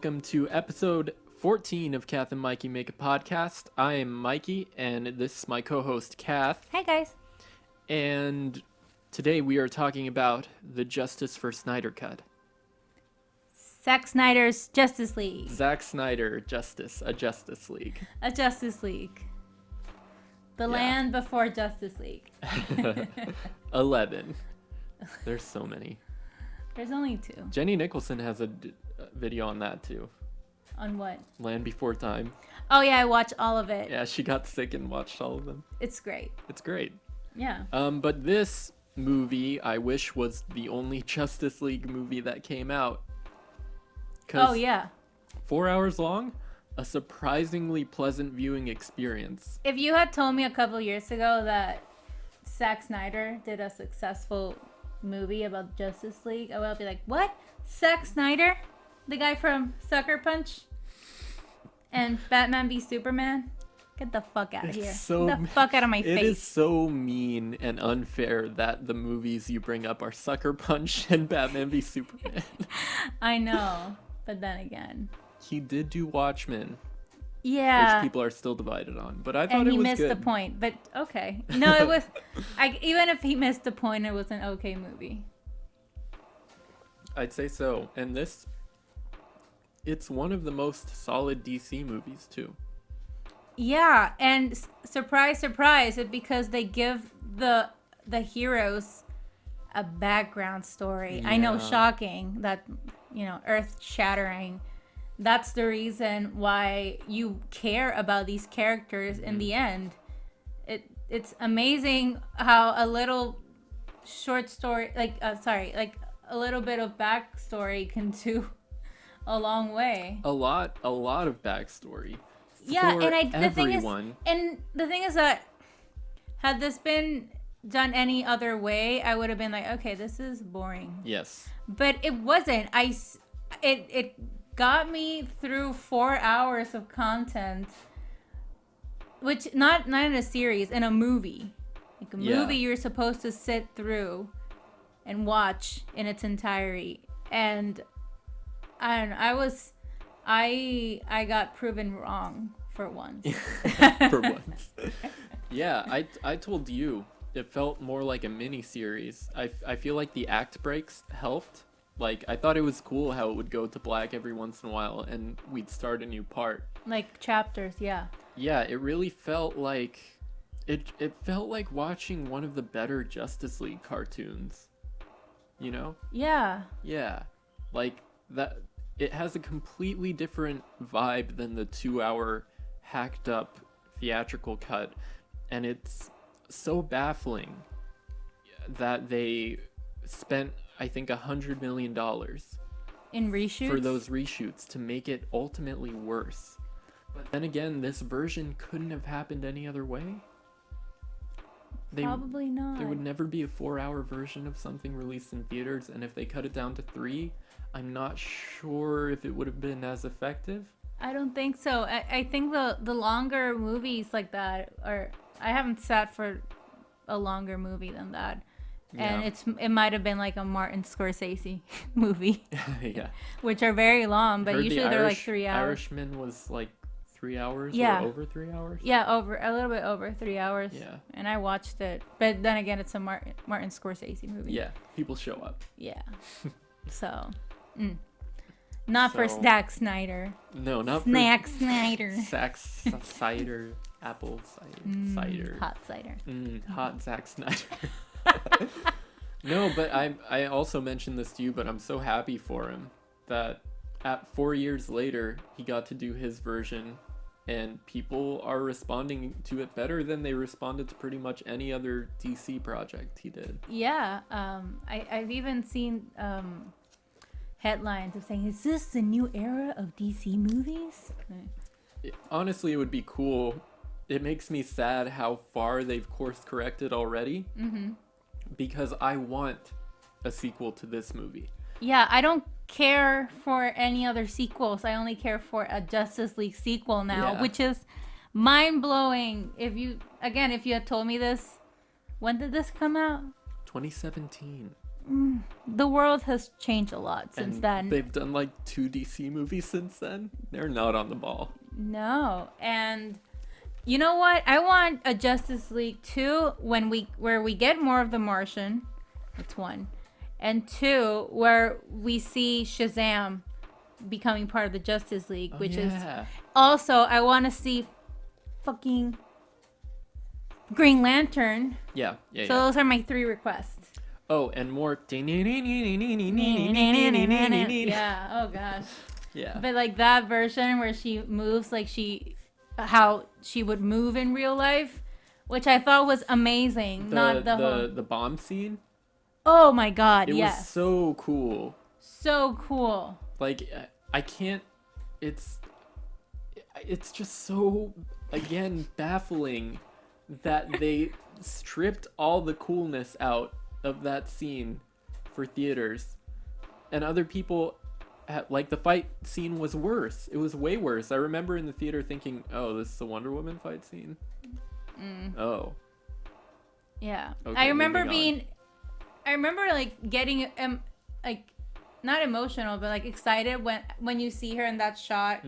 welcome to episode 14 of Kath and Mikey Make a Podcast. I am Mikey, and this is my co-host, Kath. Hey, guys. And today we are talking about the Justice for Snyder Cut. Zack Snyder's Justice League. Zack Snyder, a Justice League. A Justice League. The land before Justice League. 11. There's so many. There's only 2. Jenny Nicholson has a video on that too. On what? Land Before Time. Oh, yeah, I watched all of it. Yeah, she got sick and watched all of them. It's great. It's great. Yeah. But this movie, I wish, was the only Justice League movie that came out. Oh, yeah. 4 hours long? A surprisingly pleasant viewing experience. If you had told me a couple years ago that Zack Snyder did a successful movie about Justice League, I would be like, what? Zack Snyder? The guy from Sucker Punch? And Batman v Superman? Get the fuck out of here. Get the fuck out of my face. It is so mean and unfair that the movies you bring up are Sucker Punch and Batman v Superman. I know, but then again. He did do Watchmen. Yeah. Which people are still divided on. But I thought it was good. And he missed the point. But okay. No, it was... even if he missed the point, it was an okay movie. I'd say so. And this... It's one of the most solid DC movies, too. Yeah. And surprise, surprise, it's because they give the heroes a background story. Yeah. I know, shocking. That, earth-shattering. That's the reason why you care about these characters in the end. It's amazing how a little short story, a little bit of backstory can do a long way. A lot of backstory. Yeah, and everyone. The thing is that had this been done any other way, I would have been like, okay, this is boring. Yes. But it wasn't. It got me through 4 hours of content, which not in a series, in a movie. Like a movie you're supposed to sit through and watch in its entirety. And I don't know, I got proven wrong for once. For once. Yeah, I told you it felt more like a mini series. I feel like the act breaks helped. Like, I thought it was cool how it would go to black every once in a while and we'd start a new part. Like chapters, yeah. Yeah, it really felt like... It felt like watching one of the better Justice League cartoons. You know? Yeah. Yeah. Like, that... It has a completely different vibe than the 2-hour hacked up theatrical cut. And it's so baffling that they spent... I think $100 million in reshoots for those reshoots to make it ultimately worse. But then again, this version couldn't have happened any other way. Probably not. There would never be a 4-hour version of something released in theaters, and if they cut it down to 3, I'm not sure if it would have been as effective. I don't think so. I think the longer movies like that are... I haven't sat for a longer movie than that. And it might have been like a Martin Scorsese movie. Yeah. Which are very long, but usually they're like 3 hours. Irishman was like 3 hours or over 3 hours? Yeah, a little bit over 3 hours. Yeah. And I watched it. But then again, it's a Martin Scorsese movie. Yeah, people show up. Yeah. So, not for Zack Snyder. No, not Snack for... Snyder. Cider, apple cider. Hot cider. Hot Zack Snyder. No, but I also mentioned this to you, but I'm so happy for him that at 4 years later he got to do his version and people are responding to it better than they responded to pretty much any other DC project he did. Yeah, I've even seen headlines of saying, is this the new era of DC movies? Honestly, it would be cool. It makes me sad how far they've course corrected already. Mm-hmm. Because I want a sequel to this movie. Yeah, I don't care for any other sequels. I only care for a Justice League sequel now, which is mind-blowing. If you had told me this, when did this come out? 2017. the world has changed a lot since And then. they've done like 2 DC movies since then. They're not on the ball. No, and you know what? I want a Justice League 2 where we get more of the Martian. That's 1. And 2, where we see Shazam becoming part of the Justice League, which is also I want to see fucking Green Lantern. Yeah. So those are my 3 requests. Oh, and more. Yeah. Oh gosh. Yeah. But like that version where she moves like how she would move in real life, which I thought was amazing. The bomb scene. Oh my god, It yes. was so cool. So cool. Like, I can't... It's just so, again, baffling that they stripped all the coolness out of that scene for theaters. And other people... Like, the fight scene was worse. It was way worse. I remember in the theater thinking, oh, this is a Wonder Woman fight scene? Oh. Yeah. Okay, I remember moving like getting like not emotional but like excited when you see her in that shot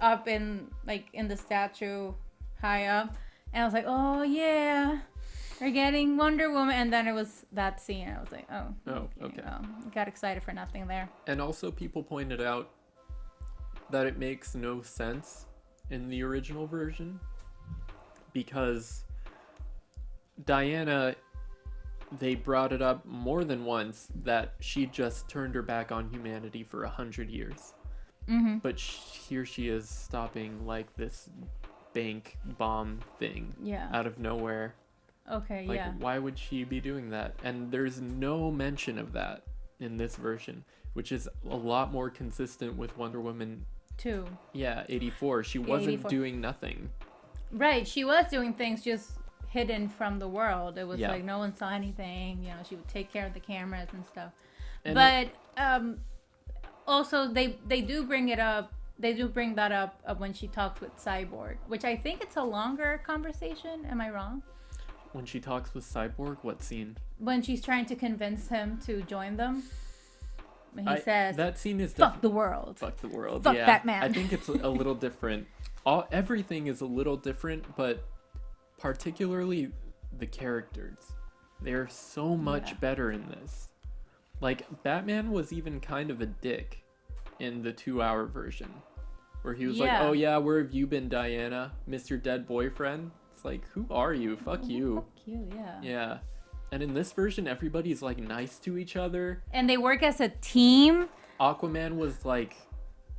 up in the statue high up, and I was like, oh yeah, we're getting Wonder Woman. And then it was that scene. I was like, oh okay. Well, got excited for nothing there. And also people pointed out that it makes no sense in the original version because Diana, they brought it up more than once that she just turned her back on humanity for 100 years. But here she is stopping like this bank bomb thing out of nowhere. Okay, like, why would she be doing that? And there's no mention of that in this version, which is a lot more consistent with Wonder Woman 2. Yeah, 84. She wasn't 84. doing nothing. Right, she was doing things just hidden from the world. It was like no one saw anything. You know, she would take care of the cameras and stuff. And but also they do bring it up. They do bring that up when she talks with Cyborg, which I think it's a longer conversation. Am I wrong? When she talks with Cyborg, what scene? When she's trying to convince him to join them. When he says, that scene is fuck the world. Fuck the world. Fuck yeah. Batman. I think it's a little different. Everything is a little different, but particularly the characters. They're so much better in this. Like, Batman was even kind of a dick in the 2-hour version. Where he was like, oh yeah, where have you been, Diana? Mr. Dead Boyfriend? It's like, who are you? Fuck you. Fuck you, yeah. Yeah. And in this version, everybody's like nice to each other. And they work as a team. Aquaman was like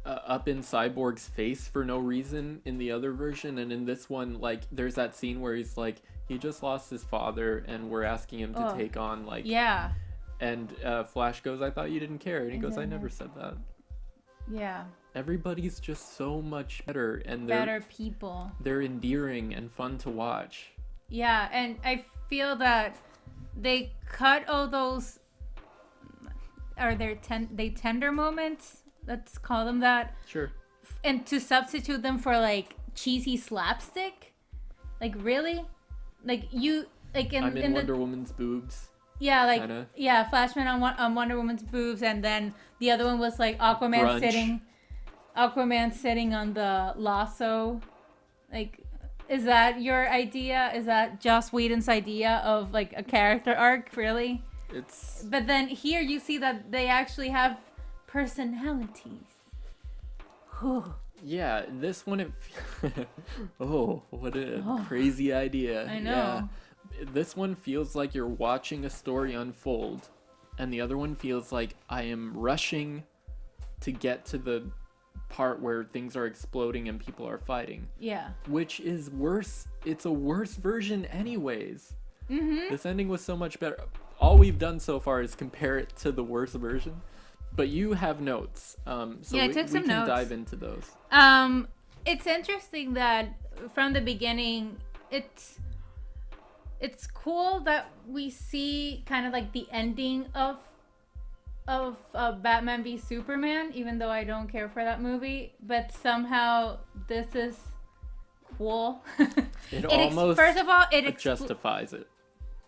up in Cyborg's face for no reason in the other version. And in this one, like, there's that scene where he's like, he just lost his father and we're asking him to take on like... Yeah. And Flash goes, I thought you didn't care. And he goes, I never said that. Yeah. Everybody's just so much better. And better people. They're endearing and fun to watch. Yeah, and I feel that they cut all those... Are there tender moments? Let's call them that. Sure. And to substitute them for like cheesy slapstick? Like, really? Like, you... Like I'm in Wonder Woman's boobs. Yeah, like, kinda. Yeah, Flashman on Wonder Woman's boobs, and then the other one was like Aquaman sitting on the lasso. Like, is that your idea? Is that Joss Whedon's idea of like a character arc, really? But then here you see that they actually have personalities. Yeah, this one, oh, what a crazy idea. I know. Yeah. This one feels like you're watching a story unfold, and the other one feels like I am rushing to get to the part where things are exploding and people are fighting. Yeah. Which is worse. It's a worse version anyways. This ending was so much better. All we've done so far is compare it to the worst version. But you have notes. So yeah, I took some we can notes. dive into those. It's interesting that from the beginning, it's cool that we see kind of like the ending of Batman v Superman, even though I don't care for that movie. But somehow this is cool. It almost first of all, it justifies it.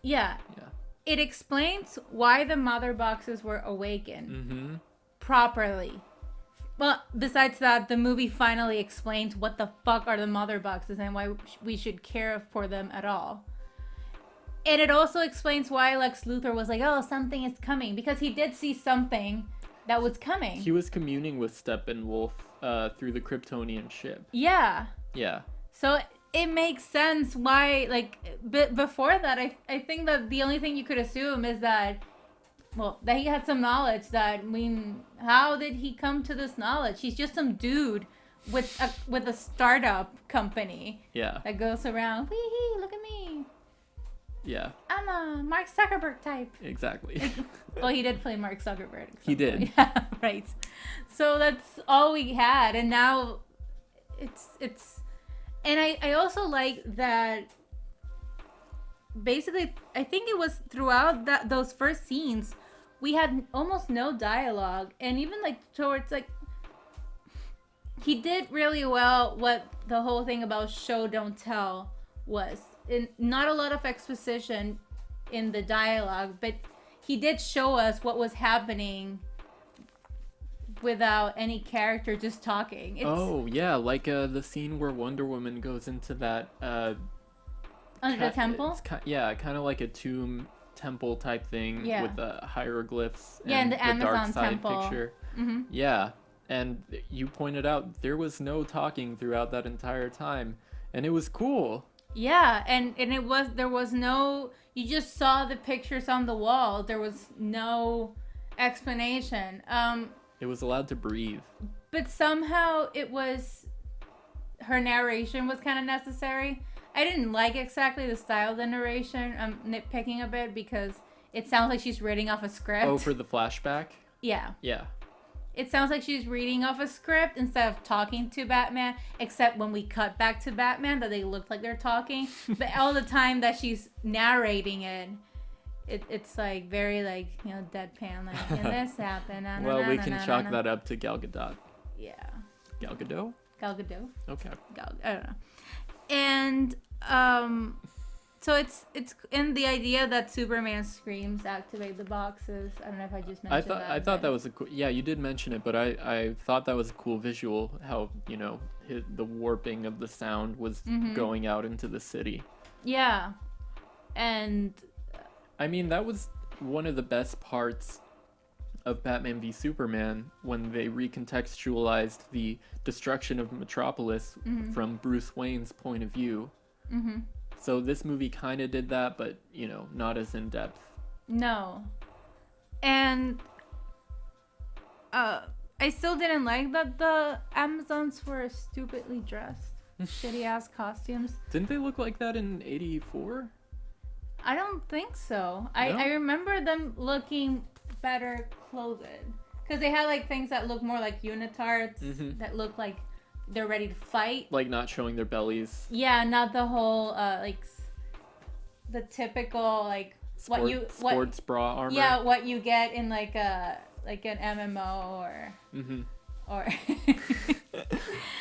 Yeah. Yeah. it explains why the mother boxes were awakened properly. Well, besides that, the movie finally explains what the fuck are the mother boxes and why we should care for them at all. And it also explains why Lex Luthor was like, oh, something is coming. Because he did see something that was coming. He was communing with Steppenwolf through the Kryptonian ship. Yeah. Yeah. So it makes sense why, like, before that, I think that the only thing you could assume is that, well, that he had some knowledge that, I mean, how did he come to this knowledge? He's just some dude with a startup company. Yeah. That goes around, wee-hee, look at me. Yeah. I'm a Mark Zuckerberg type. Exactly. Well, he did play Mark Zuckerberg. He did. Yeah, right. So that's all we had. And now it's and I also like that basically I think it was throughout those first scenes we had almost no dialogue, and even like towards like he did really well what the whole thing about show don't tell was. Not a lot of exposition in the dialogue, but he did show us what was happening without any character just talking. Oh yeah, like the scene where Wonder Woman goes into that under the temple. Kind of like a tomb temple type thing with the hieroglyphs. And the Amazon dark side temple picture. Mm-hmm. Yeah, and you pointed out there was no talking throughout that entire time, and it was cool. Yeah, and there was no, you just saw the pictures on the wall. There was no explanation. It was allowed to breathe. But somehow her narration was kind of necessary. I didn't like exactly the style of the narration. I'm nitpicking a bit because it sounds like she's reading off a script. Oh, for the flashback? Yeah. Yeah. It sounds like she's reading off a script instead of talking to Batman, except when we cut back to Batman that they look like they're talking. But all the time that she's narrating it's like very like, you know, deadpan, like, and this happened. Well, we can chalk that up to Gal Gadot. Yeah. Gal Gadot? Gal Gadot. Okay. I don't know. And so it's in the idea that Superman screams activate the boxes. I don't know if I just mentioned that. I thought that was a cool... Yeah, you did mention it, but I thought that was a cool visual, how, you know, the warping of the sound was going out into the city. Yeah. And... I mean, that was one of the best parts of Batman v Superman when they recontextualized the destruction of Metropolis from Bruce Wayne's point of view. Mm-hmm. So this movie kind of did that, but, you know, not as in-depth. No. And I still didn't like that the Amazons were stupidly dressed. Shitty-ass costumes. Didn't they look like that in 84? I don't think so. No? I remember them looking better clothed. Because they had, like, things that look more like unitards, that look like they're ready to fight. Like not showing their bellies. Yeah, not the whole like the typical like sports bra armor. Yeah, what you get in like an MMO or or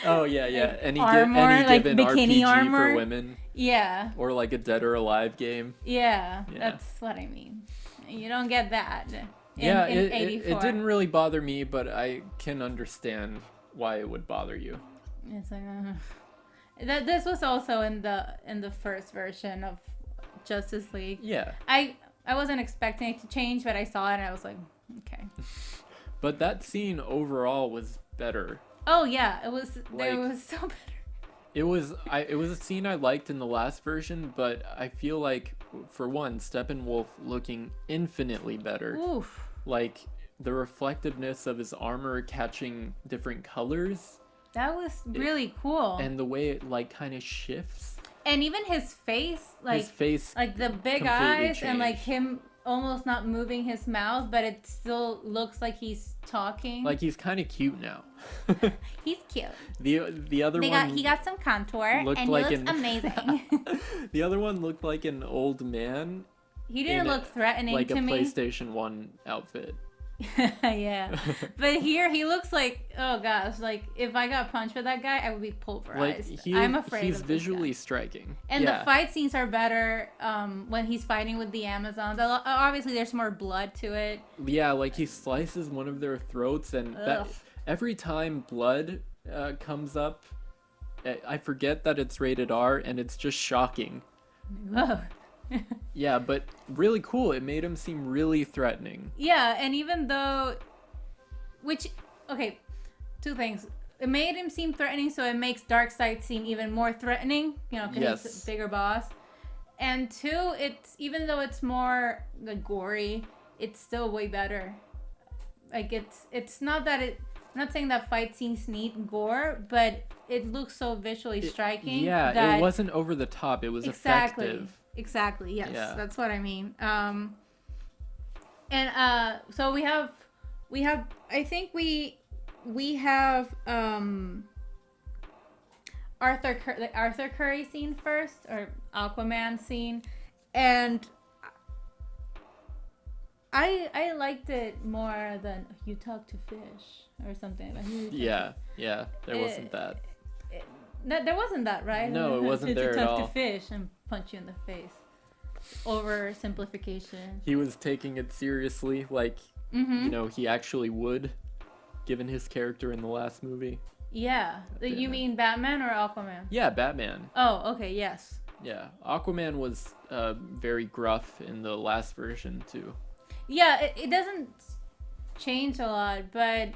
oh yeah. Any armor, like given bikini RPG armor for women. Yeah. Or like a Dead or Alive game. Yeah, that's what I mean. You don't get that. In 84. It didn't really bother me, but I can understand why it would bother you. It's like that. This was also in the first version of Justice League. Yeah. I wasn't expecting it to change, but I saw it and I was like, okay. But that scene overall was better. Oh yeah, it was. Like, it was so better. It was a scene I liked in the last version, but I feel like, for one, Steppenwolf looking infinitely better. Oof. Like the reflectiveness of his armor catching different colors. That was really cool. And the way it like kind of shifts. And even his face, like the big eyes changed. and like him almost not moving his mouth, but it still looks like he's talking. Like he's kind of cute now. He's cute. The other one he got some contour and he looks amazing. The other one looked like an old man. He didn't look threatening like to me. Like a PlayStation 1 outfit. Yeah. But here he looks like, oh gosh, like if I got punched by that guy, I would be pulverized. I'm afraid he's of this visually guy. striking. And the fight scenes are better when he's fighting with the Amazons. Obviously, there's more blood to it. Yeah, like he slices one of their throats, and that every time blood comes up, I forget that it's rated R, and it's just shocking. Whoa. Yeah, but really cool. It made him seem really threatening. Yeah, and even though, okay, two things. It made him seem threatening, so it makes Darkseid seem even more threatening, because he's a bigger boss. And two, it's even though it's more gory, it's still way better. Like it's not that it. I'm not saying that fight scenes need gore, but it looks so visually striking. Yeah, it wasn't over the top. It was effective. Exactly. Yes, yeah. That's what I mean. So we have. I think we have the Arthur Curry scene first, or Aquaman scene, and I liked it more than You Talk to Fish or something. Yeah. There wasn't that. There wasn't that, right? No, it wasn't there at all. To fish and punch you in the face. Oversimplification. He was taking it seriously, like he actually would, given his character in the last movie. Yeah. You mean Batman or Aquaman? Yeah, Batman. Oh, okay, yes. Yeah, Aquaman was very gruff in the last version too. Yeah, it doesn't change a lot, but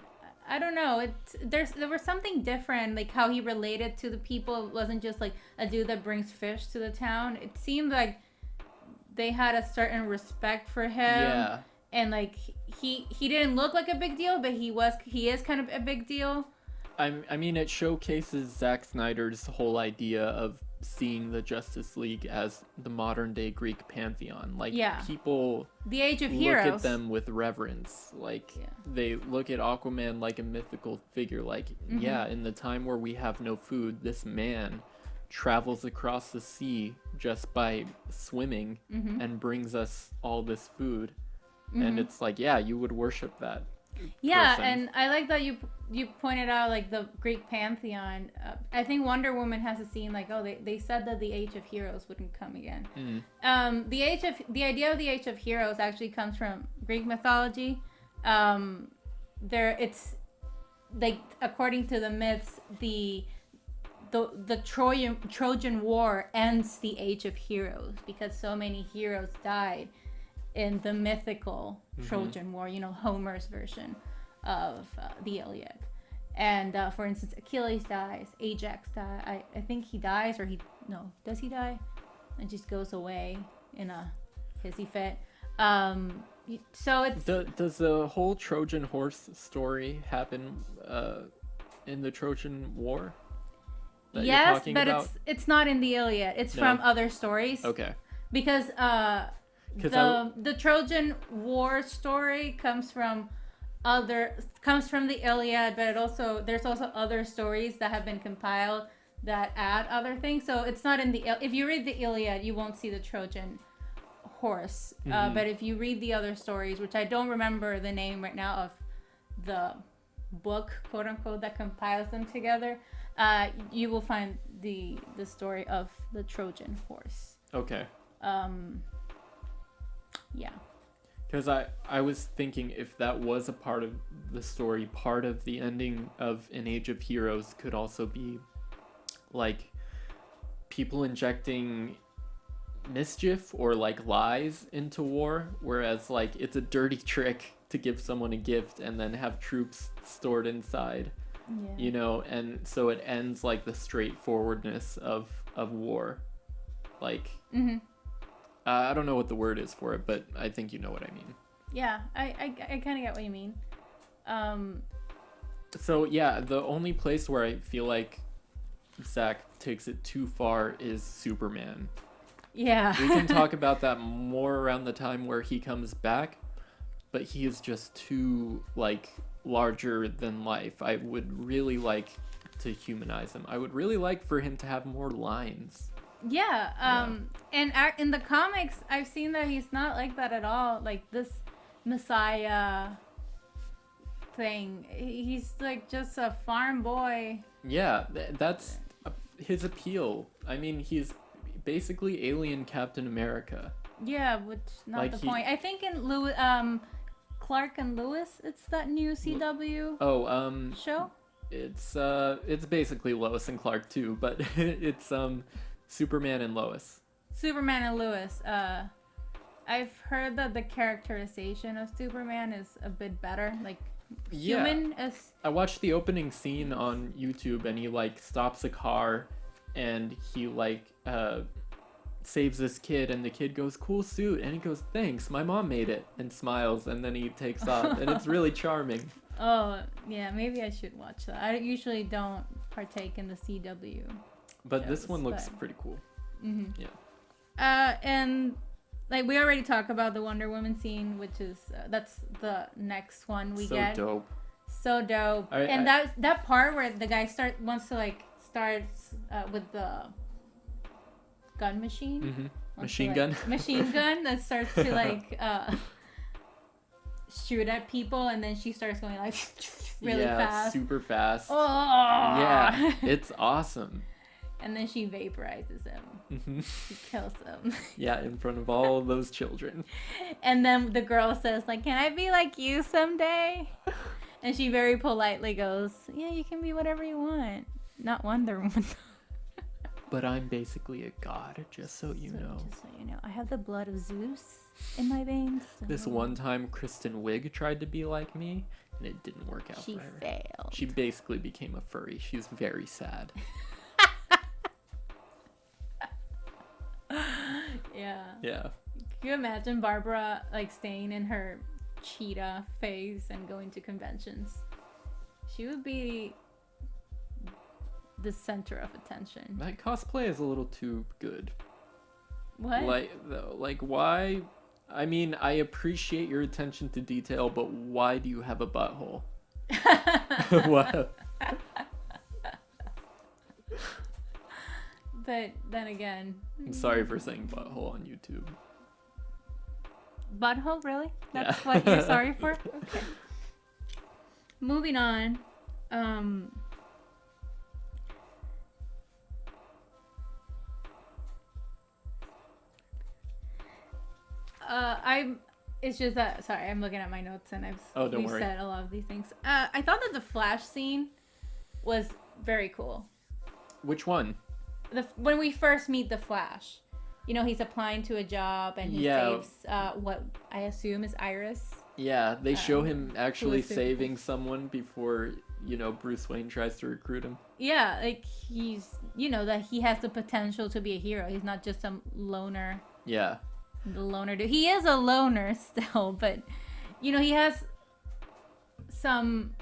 I don't know. There was something different, like how he related to the people. It wasn't just like a dude that brings fish to the town. It seemed like they had a certain respect for him. Yeah. And like he didn't look like a big deal, but he is kind of a big deal. I mean, it showcases Zack Snyder's whole idea of seeing the Justice League as the modern day Greek pantheon. Like, people the Age of Heroes. Look at them with reverence. Like, they look at Aquaman like a mythical figure. Like, in the time where we have no food, this man travels across the sea just by swimming and brings us all this food. And it's like, you would worship that. Yeah, and I like that you pointed out like the Greek pantheon. I think Wonder Woman has a scene like, they said that the Age of Heroes wouldn't come again. The idea of the Age of Heroes actually comes from Greek mythology. It's like, according to the myths, the Trojan War ends the Age of Heroes because so many heroes died in the mythical Trojan War, Homer's version of the Iliad. And for instance, Achilles dies, Ajax dies. I think he dies, does he die? And just goes away in a hissy fit. So it's... Does the whole Trojan horse story happen in the Trojan War? Yes, but it's not in the Iliad. It's from other stories. Okay. Because the Trojan War story comes from the Iliad, but there's also other stories that have been compiled that add other things. So it's not in if you read the Iliad, you won't see the Trojan horse. But if you read the other stories, which I don't remember the name right now of the book, quote unquote, that compiles them together, you will find the story of the Trojan horse. Okay. Yeah. Because I was thinking, if that was a part of the story, part of the ending of An Age of Heroes could also be like people injecting mischief or like lies into war, whereas like it's a dirty trick to give someone a gift and then have troops stored inside. And so it ends like the straightforwardness of war. Like I don't know what the word is for it, but I think you know what I mean. Yeah, I kind of get what you mean. So yeah, the only place where I feel like Zach takes it too far is Superman. Yeah. We can talk about that more around the time where he comes back, but he is just too like larger than life. I would really like to humanize him. I would really like for him to have more lines. Yeah, and in the comics, I've seen that he's not like that at all. Like this Messiah thing. He's like just a farm boy. Yeah, that's his appeal. I mean, he's basically alien Captain America. Yeah, which not Like the point. I think in Clark and Lewis, it's that new CW show. It's basically Lois and Clark too, but it's Superman and Lois. Superman and Lewis. I've heard that the characterization of Superman is a bit better. Like human is. I watched the opening scene on YouTube, and he like stops a car, and he like saves this kid, and the kid goes, "Cool suit," and he goes, "Thanks, my mom made it," and smiles, and then he takes off, and it's really charming. Oh yeah, maybe I should watch that. I usually don't partake in the CW. But shows, this one looks pretty cool. Mm-hmm. Yeah. And like we already talked about the Wonder Woman scene, which is that's the next one we get. So dope. So dope. And that part where the guy wants to starts with the gun machine. Mm-hmm. Machine gun that starts to shoot at people, and then she starts going like really fast. Super fast. Oh yeah, it's awesome. And then she vaporizes him. Mm-hmm. She kills him. Yeah, in front of all of those children. And then the girl says like, "Can I be like you someday?" And she very politely goes, "Yeah, you can be whatever you want. Not Wonder Woman." But I'm basically a god, just so you know. Just so you know, I have the blood of Zeus in my veins. So. This one time, Kristen Wiig tried to be like me, and it didn't work out for her. She failed. She basically became a furry. She's very sad. Yeah. Yeah. Can you imagine Barbara staying in her cheetah phase and going to conventions? She would be the center of attention. That cosplay is a little too good. What? Like why? I mean, I appreciate your attention to detail, but why do you have a butthole? What? But then again, I'm sorry for saying butthole on YouTube. Butthole, really? That's what you're sorry for? Okay. Moving on. It's just that, sorry, I'm looking at my notes and we've said a lot of these things. I thought that the Flash scene was very cool. Which one? When we first meet the Flash, he's applying to a job and he saves what I assume is Iris. Yeah, they show him actually saving someone before, Bruce Wayne tries to recruit him. Yeah, he's, that he has the potential to be a hero. He's not just some loner. Yeah. The loner dude. He is a loner still, but, he has some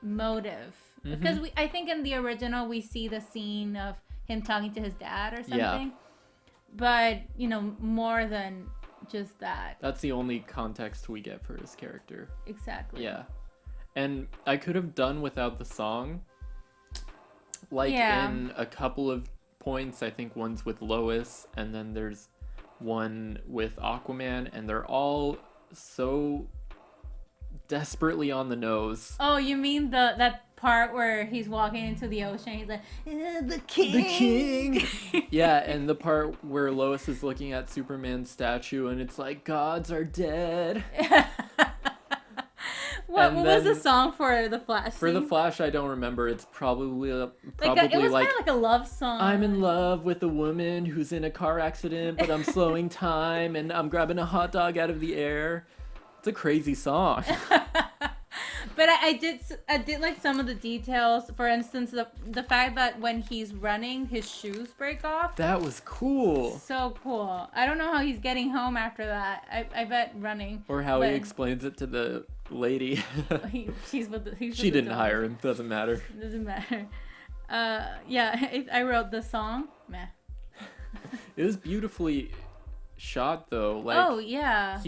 motive. Mm-hmm. Because I think in the original we see the scene of him talking to his dad or something. Yeah. But, more than just that. That's the only context we get for his character. Exactly. Yeah. And I could have done without the song. In a couple of points, I think one's with Lois, and then there's one with Aquaman, and they're all so desperately on the nose. Oh, you mean that part where he's walking into the ocean, he's like, the king. The king. Yeah, and the part where Lois is looking at Superman's statue, and it's like, gods are dead. What was the song for the Flash? For the Flash, I don't remember. It's probably it was kind of like a love song. I'm in love with a woman who's in a car accident, but I'm slowing time, and I'm grabbing a hot dog out of the air. It's a crazy song. But I did like some of the details. For instance, the fact that when he's running, his shoes break off. That was cool. So cool. I don't know how he's getting home after that. I bet running. Or how he explains it to the lady. She didn't hire him. Doesn't matter. Doesn't matter. I wrote the song. Meh. It was beautifully shot though. Oh yeah.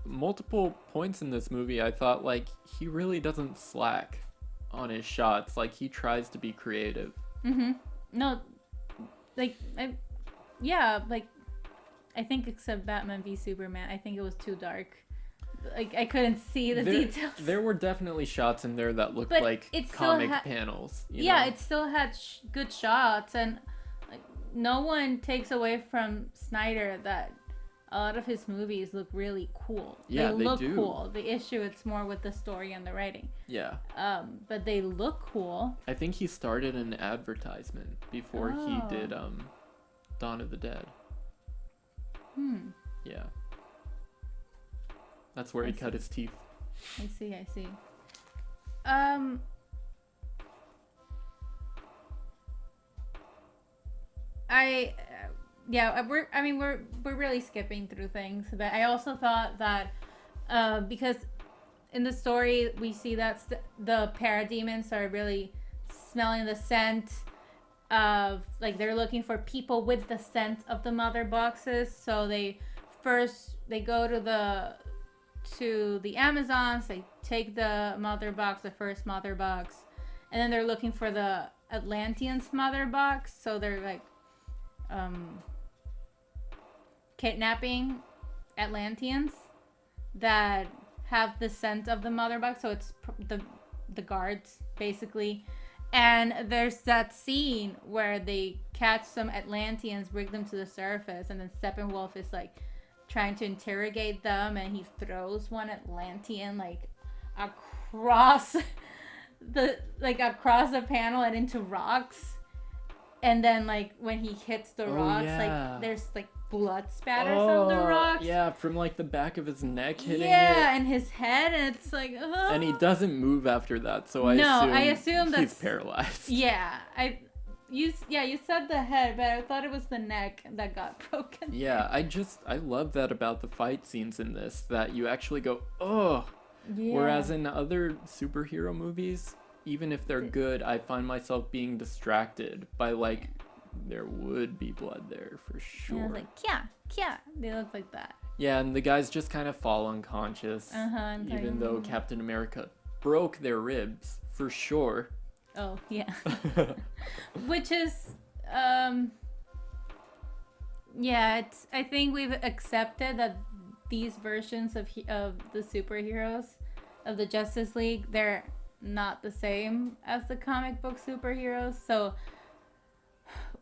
Multiple points in this movie, I thought he really doesn't slack on his shots. He tries to be creative. Mm-hmm. No, I think except Batman v Superman, I think it was too dark. like I couldn't see the details. There were definitely shots in there that looked But like it comic panels. It still had good shots, and like no one takes away from Snyder that a lot of his movies look really cool. Yeah, they look do. cool. The issue, it's more with the story and the writing. Yeah. But they look cool. I think he started an advertisement before he did Dawn of the Dead. Yeah. That's where he cut his teeth. I see. We're really skipping through things, but I also thought that because in the story we see that the parademons are really smelling the scent of, like, they're looking for people with the scent of the mother boxes. So they go to the Amazons, they take the mother box, the first mother box, and then they're looking for the Atlanteans mother box. So they're like kidnapping Atlanteans that have the scent of the mother box. So it's the guards basically. And there's that scene where they catch some Atlanteans, bring them to the surface, and then Steppenwolf is like trying to interrogate them, and he throws one Atlantean like across the panel and into rocks. And then like when he hits the rocks, like there's like blood spatters on the rocks. Yeah, from like the back of his neck hitting it. Yeah, and his head, and it's like and he doesn't move after that, so I assume he's paralyzed. Yeah. You said the head, but I thought it was the neck that got broken. Yeah, I love that about the fight scenes in this, that you actually go, oh. Yeah. Whereas in other superhero movies, even if they're good, I find myself being distracted by, like, there would be blood there for sure. Yeah, like, yeah, they look like that. Yeah, and the guys just kind of fall unconscious, even though Captain America broke their ribs for sure. Oh, yeah. Which is, I think we've accepted that these versions of the superheroes of the Justice League, they're not the same as the comic book superheroes. So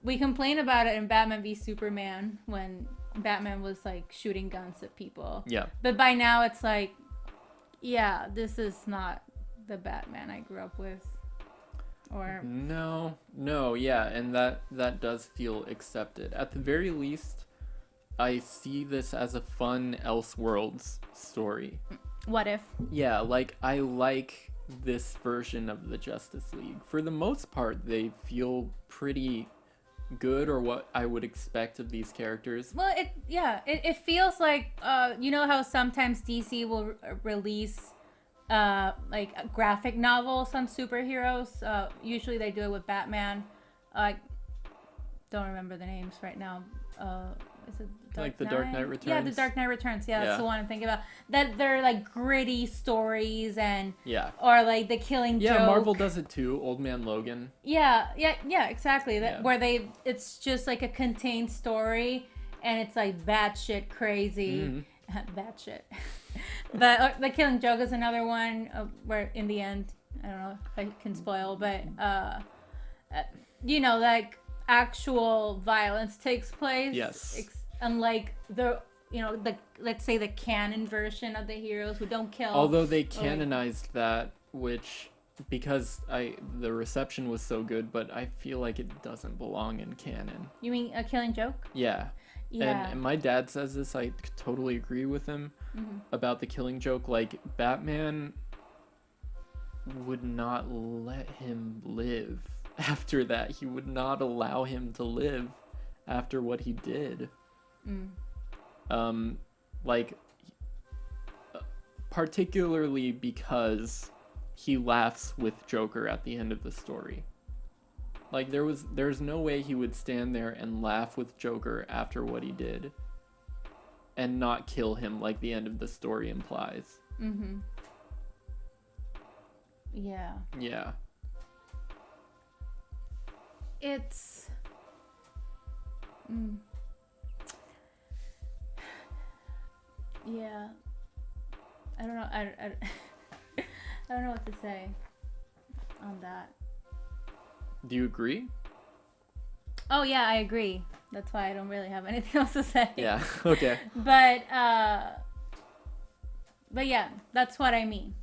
we complain about it in Batman v Superman when Batman was like shooting guns at people. Yeah. But by now it's like, yeah, this is not the Batman I grew up with. Or no, yeah, and that does feel accepted. At the very least, I see this as a fun Elseworlds story. What if? Yeah, like, I like this version of the Justice League. For the most part, they feel pretty good, or what I would expect of these characters. Well, it feels like, you know how sometimes DC will release like graphic novels on superheroes. Usually they do it with Batman. I don't remember the names right now. Is it The Dark Knight Returns? Yeah, The Dark Knight Returns. Yeah, that's the one I'm thinking about. That they're like gritty stories and or like The Killing Joke. Yeah, Marvel does it too. Old Man Logan. Yeah, exactly. Where it's just like a contained story, and it's like batshit crazy. Batshit. But The Killing Joke is another one where in the end, I don't know if I can spoil, but like actual violence takes place. Yes. Unlike the let's say the canon version of the heroes who don't kill. Although they canonized that, which, because the reception was so good, but I feel like it doesn't belong in canon. You mean A Killing Joke? Yeah. And my dad says this, I totally agree with him about The Killing Joke. Like, Batman would not let him live after that. He would not allow him to live after what he did. Particularly because he laughs with Joker at the end of the story. Like, there's no way he would stand there and laugh with Joker after what he did and not kill him like the end of the story implies. Yeah. It's yeah. I don't know. I don't know what to say on that. Do you agree? Oh yeah, I agree. That's why I don't really have anything else to say. Yeah. Okay. But yeah, that's what I mean.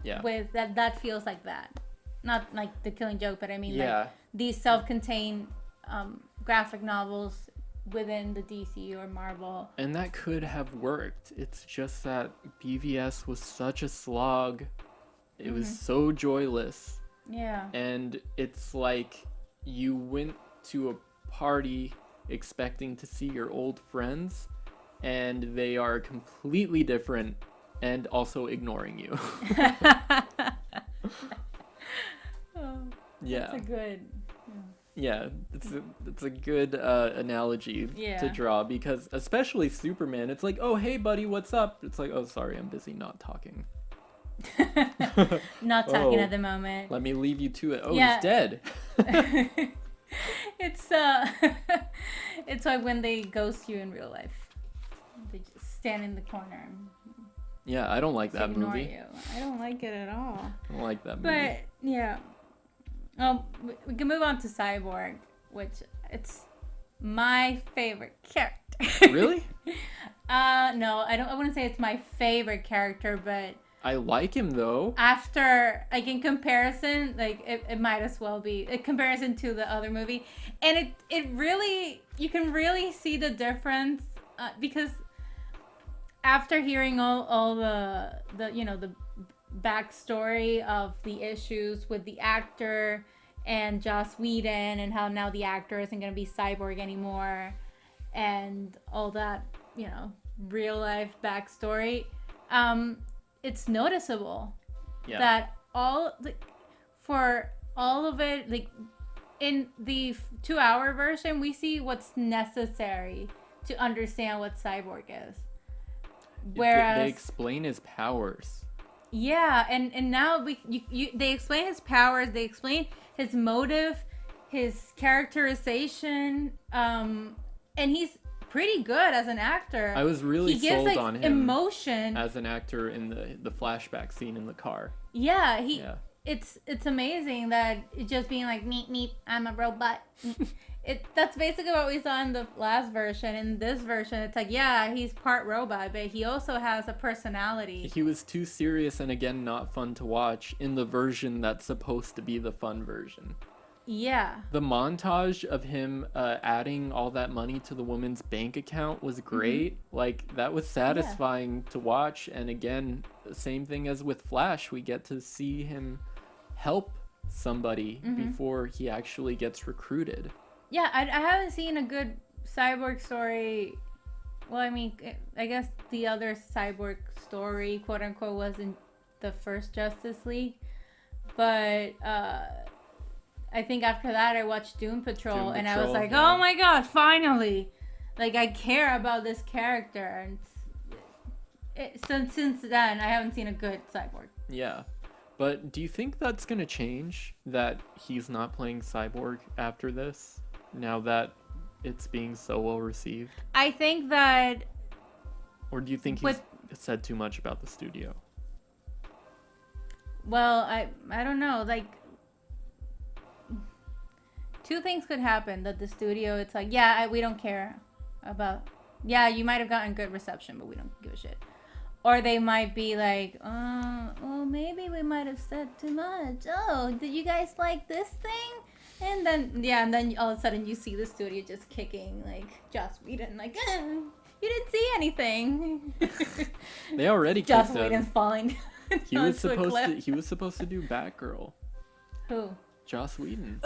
Yeah. With that feels like that. Not like the Killing Joke, but I mean like these self-contained graphic novels within the DC or Marvel. And that could have worked. It's just that BVS was such a slog. It was so joyless. Yeah. And it's like you went to a party expecting to see your old friends, and they are completely different and also ignoring you. Yeah. That's a good... Yeah, it's a good analogy to draw, because especially Superman, it's like, oh, hey, buddy, what's up? It's like, oh, sorry, I'm busy not talking. Not talking at the moment. Let me leave you to it. Oh, he's dead. It's it's like when they ghost you in real life. They just stand in the corner. Yeah, I don't like that movie. You. I don't like it at all. I don't like that movie. But yeah. We can move on to Cyborg, which it's my favorite character. Really? No, I wouldn't say it's my favorite character, but I like him though. After, like, in comparison, like it might as well be in comparison to the other movie, and it really, you can really see the difference because after hearing all the the backstory of the issues with the actor and Joss Whedon, and how now the actor isn't going to be Cyborg anymore, and all that, real life backstory, it's noticeable that for all of it, like in the 2-hour version, we see what's necessary to understand what Cyborg is. Whereas they explain his powers. Yeah, and now they explain his powers, they explain his motive, his characterization, and he's pretty good as an actor. I was really sold on him emotion as an actor in the flashback scene in the car. Yeah, it's amazing that it just being like meep, I'm a robot. That's basically what we saw in the last version. In this version, it's like, yeah, he's part robot, but he also has a personality. He was too serious and, again, not fun to watch in the version that's supposed to be the fun version. Yeah. The montage of him adding all that money to the woman's bank account was great. Mm-hmm. Like, that was satisfying to watch. And again, same thing as with Flash. We get to see him help somebody before he actually gets recruited. Yeah, I haven't seen a good Cyborg story. Well, I mean, I guess the other Cyborg story, quote unquote, was in the first Justice League. But I think after that, I watched Doom Patrol, and I was like, oh my god, finally! Like, I care about this character. And since then, I haven't seen a good Cyborg. Yeah. But do you think that's going to change, that he's not playing Cyborg after this, now that it's being so well received? I think that... Or do you think he's said too much about the studio? Well, I don't know. Like, two things could happen. That the studio, it's like, we don't care about... Yeah, you might have gotten good reception, but we don't give a shit. Or they might be like, well, maybe we might have said too much. Oh, did you guys like this thing? And then all of a sudden you see the studio just kicking, like, Joss Whedon, like, you didn't see anything. They already kicked him. Joss Whedon's falling. He was supposed to do Batgirl. Who? Joss Whedon.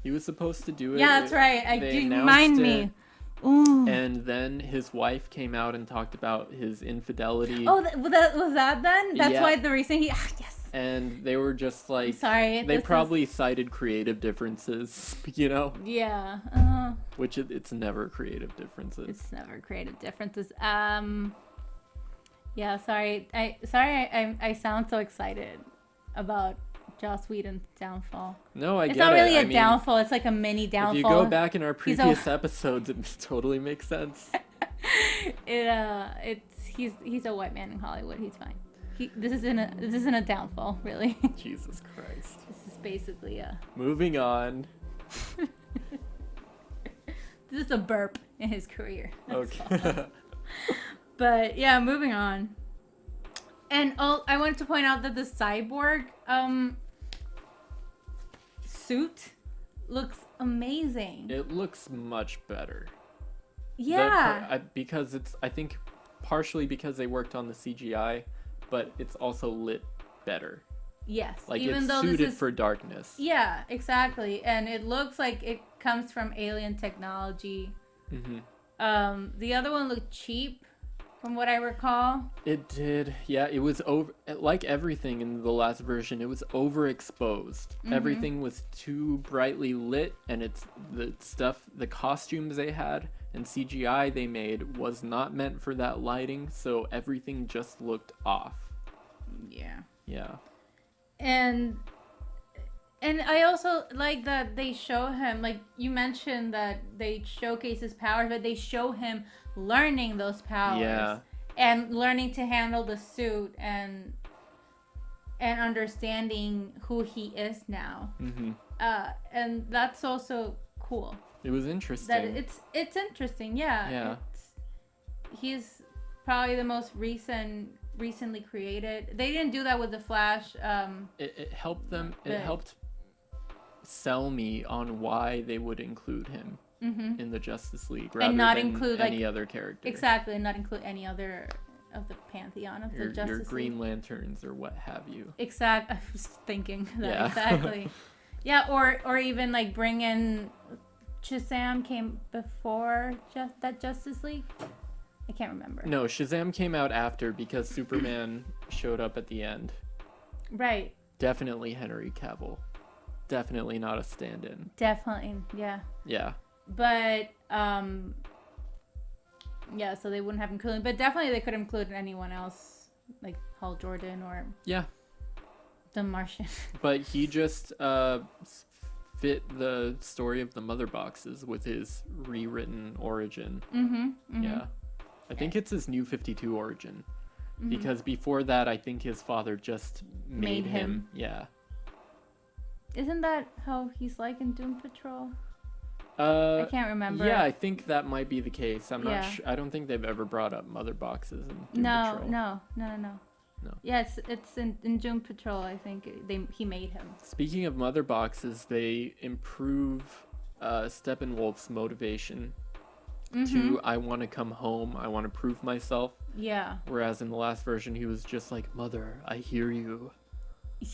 He was supposed to do it. Yeah, that's right. Remind me. Ooh. And then his wife came out and talked about his infidelity. Oh, was that then? That's why the reason he... yes. And they were just like... I'm sorry. They probably cited creative differences, Yeah. Which it's never creative differences. It's never creative differences. Yeah, sorry. I sound so excited about Joss Whedon's downfall. No, I get it. It's not really a downfall. It's like a mini downfall. If you go back in our previous episodes, it totally makes sense. He's a white man in Hollywood. He's fine. This isn't a downfall, really. Jesus Christ. This is basically a. Moving on. This is a burp in his career. Okay. But yeah, moving on. And I wanted to point out that the cyborg suit looks amazing. It looks much better. Yeah. Because I think partially because they worked on the CGI, but it's also lit better. Yes. Like even it's though suited for darkness. Yeah, exactly. And it looks like it comes from alien technology. Mm-hmm. The other one looked cheap, from what I recall. It did. Yeah, it was like everything in the last version, it was overexposed. Mm-hmm. Everything was too brightly lit, and the costumes they had and CGI they made was not meant for that lighting, so everything just looked off. Yeah. Yeah. And I also like that they show him, like you mentioned that they showcase his powers, but they show him learning those powers. Yeah. And learning to handle the suit and understanding who he is now. Mm-hmm. And that's also cool. It was interesting. That it's interesting, yeah. Yeah. He's probably the most recently created. They didn't do that with the Flash. It helped them. It helped sell me on why they would include him in the Justice League rather and not than include any other character. Exactly, and not include any other of the pantheon of the Justice your League. Green Lanterns or what have you. I was thinking that Yeah. exactly. Yeah, or even like bring in Shazam came before that Justice League. I can't remember. No, Shazam came out after because Superman showed up at the end. Right. Definitely Henry Cavill. Definitely not a stand-in. Definitely, yeah. Yeah. But yeah, so they wouldn't have included, but definitely they could include anyone else, like Hal Jordan or the Martian. But he just fit the story of the mother boxes with his rewritten origin. Yeah. I think it's his New 52 origin. Because before that, I think his father just made him. Yeah. Isn't that how he's like in Doom Patrol? I can't remember. Yeah, I think that might be the case. I'm not sure. I don't think they've ever brought up mother boxes in Doom Patrol. No. Yeah, it's in Doom Patrol. I think he made him. Speaking of mother boxes, they improve Steppenwolf's motivation to I want to come home. I want to prove myself. Yeah. Whereas in the last version, he was just like, "Mother, I hear you."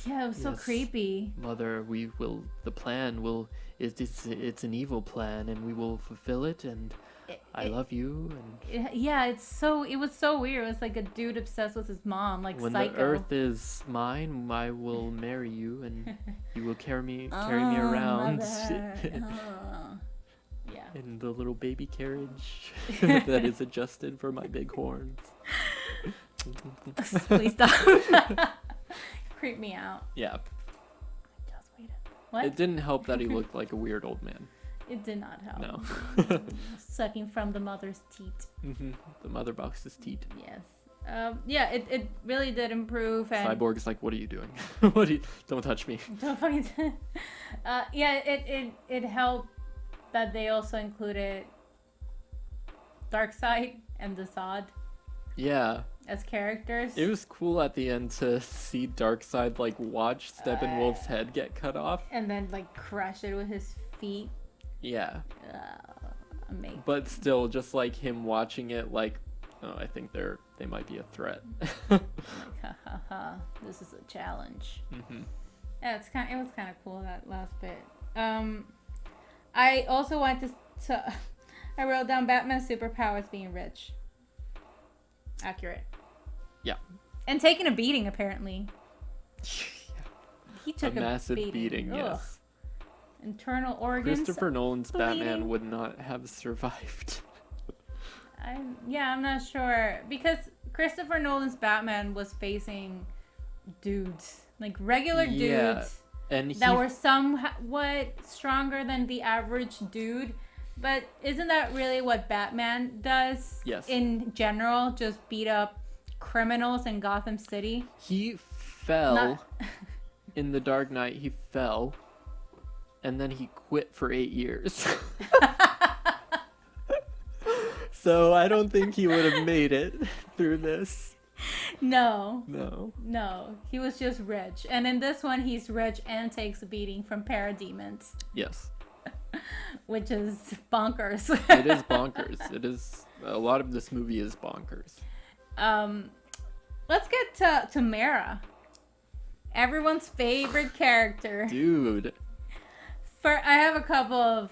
Yeah, it was so creepy. Mother, the plan will, it's an evil plan and we will fulfill it and I love you. And it was so weird. It was like a dude obsessed with his mom, like when psycho. the earth is mine, I will marry you and you will carry me around. Yeah. In the little baby carriage that is adjusted for my big horns. Please stop. Creep me out. Yeah. Just wait. What? It didn't help that he looked like a weird old man. It did not help. No. Sucking from the mother's teat. The mother box's teat. Yes. Yeah, it really did improve. And Cyborg's like, what are you doing? Don't touch me. Don't fucking. Yeah, it helped that they also included Darkseid and the Zod. Yeah. As characters. It was cool at the end to see Darkseid like watch Steppenwolf's head get cut off. And then like crush it with his feet. Yeah. Amazing. But still, just like him watching it, like, oh, I think they might be a threat. Like, ha, this is a challenge. Yeah, it was kind of cool, that last bit. I also wanted to I wrote down Batman's superpowers being rich. Accurate. Yeah. And taking a beating, apparently. He took a massive beating. Yes. Internal organs. Christopher Nolan's bleeding. Batman would not have survived. I'm not sure, because Christopher Nolan's Batman was facing dudes, like regular dudes, and that were somewhat stronger than the average dude. But isn't that really what Batman does? Yes. In general, just beat up criminals in Gotham City. He fell in The Dark Knight. He fell, and then he quit for 8 years. So I don't think he would have made it through this. No. He was just rich. And in this one, he's rich and takes a beating from parademons. Yes. Which is bonkers. It is bonkers. It is. A lot of this movie is bonkers. Let's get to Mara. Everyone's favorite character. Dude. I have a couple of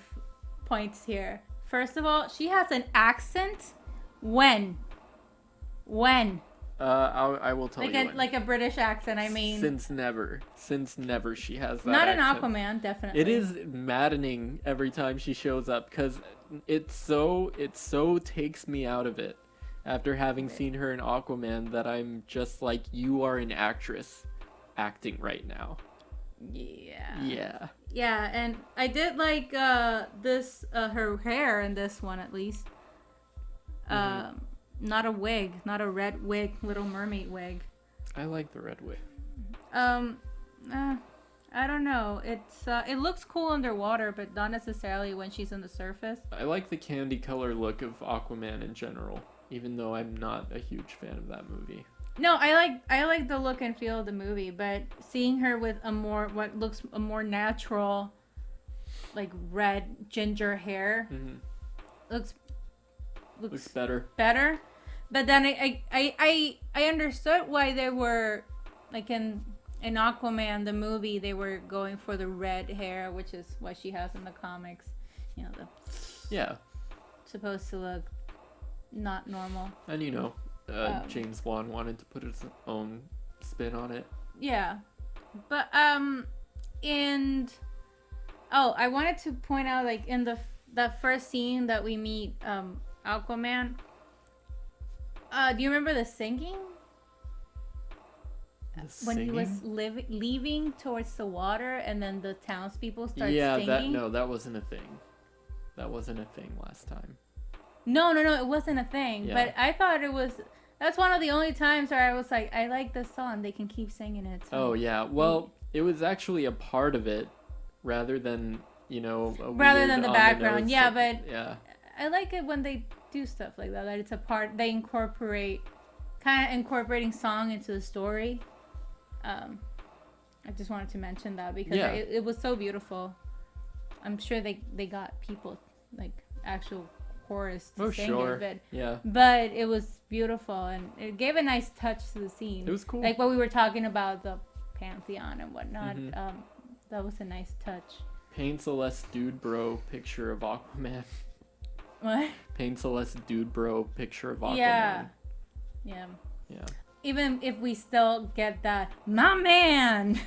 points here. First of all, she has an accent. When? I will tell you when. Like a British accent, I mean. Since never she has that Not accent. in Aquaman, definitely. It is maddening every time she shows up because it so takes me out of it after having seen her in Aquaman that I'm just like, you are an actress acting right now. Yeah, and I did like this her hair in this one at least. Not a wig, not a red wig, Little Mermaid wig. I like the red wig. I don't know. It looks cool underwater, but not necessarily when she's on the surface. I like the candy color look of Aquaman in general, even though I'm not a huge fan of that movie. No, I like the look and feel of the movie, but seeing her with what looks a more natural, like red ginger hair, looks better. Better, but then I understood why they were like in Aquaman the movie they were going for the red hair, which is what she has in the comics. You know, supposed to look not normal. And James Wan wanted to put his own spin on it. Yeah. But and I wanted to point out, like, in that first scene that we meet Aquaman, do you remember the singing? When he was leaving towards the water, and then the townspeople start singing? That wasn't a thing. That wasn't a thing last time. No, it wasn't a thing. Yeah. But I thought it was. That's one of the only times where I was like, I like this song. They can keep singing it. So. Oh, yeah. Well, it was actually a part of it rather than, rather than the background. Yeah, but yeah. I like it when they do stuff like that. That it's a part. They incorporating song into the story. I just wanted to mention that because it was so beautiful. I'm sure they got people, like, actual chorus to sing it, but it was beautiful and it gave a nice touch to the scene. It was cool, like what we were talking about, the Pantheon and whatnot. That was a nice touch. Paints a less dude bro picture of Aquaman. What? Paints a less dude bro picture of Aquaman. Yeah. Even if we still get that my man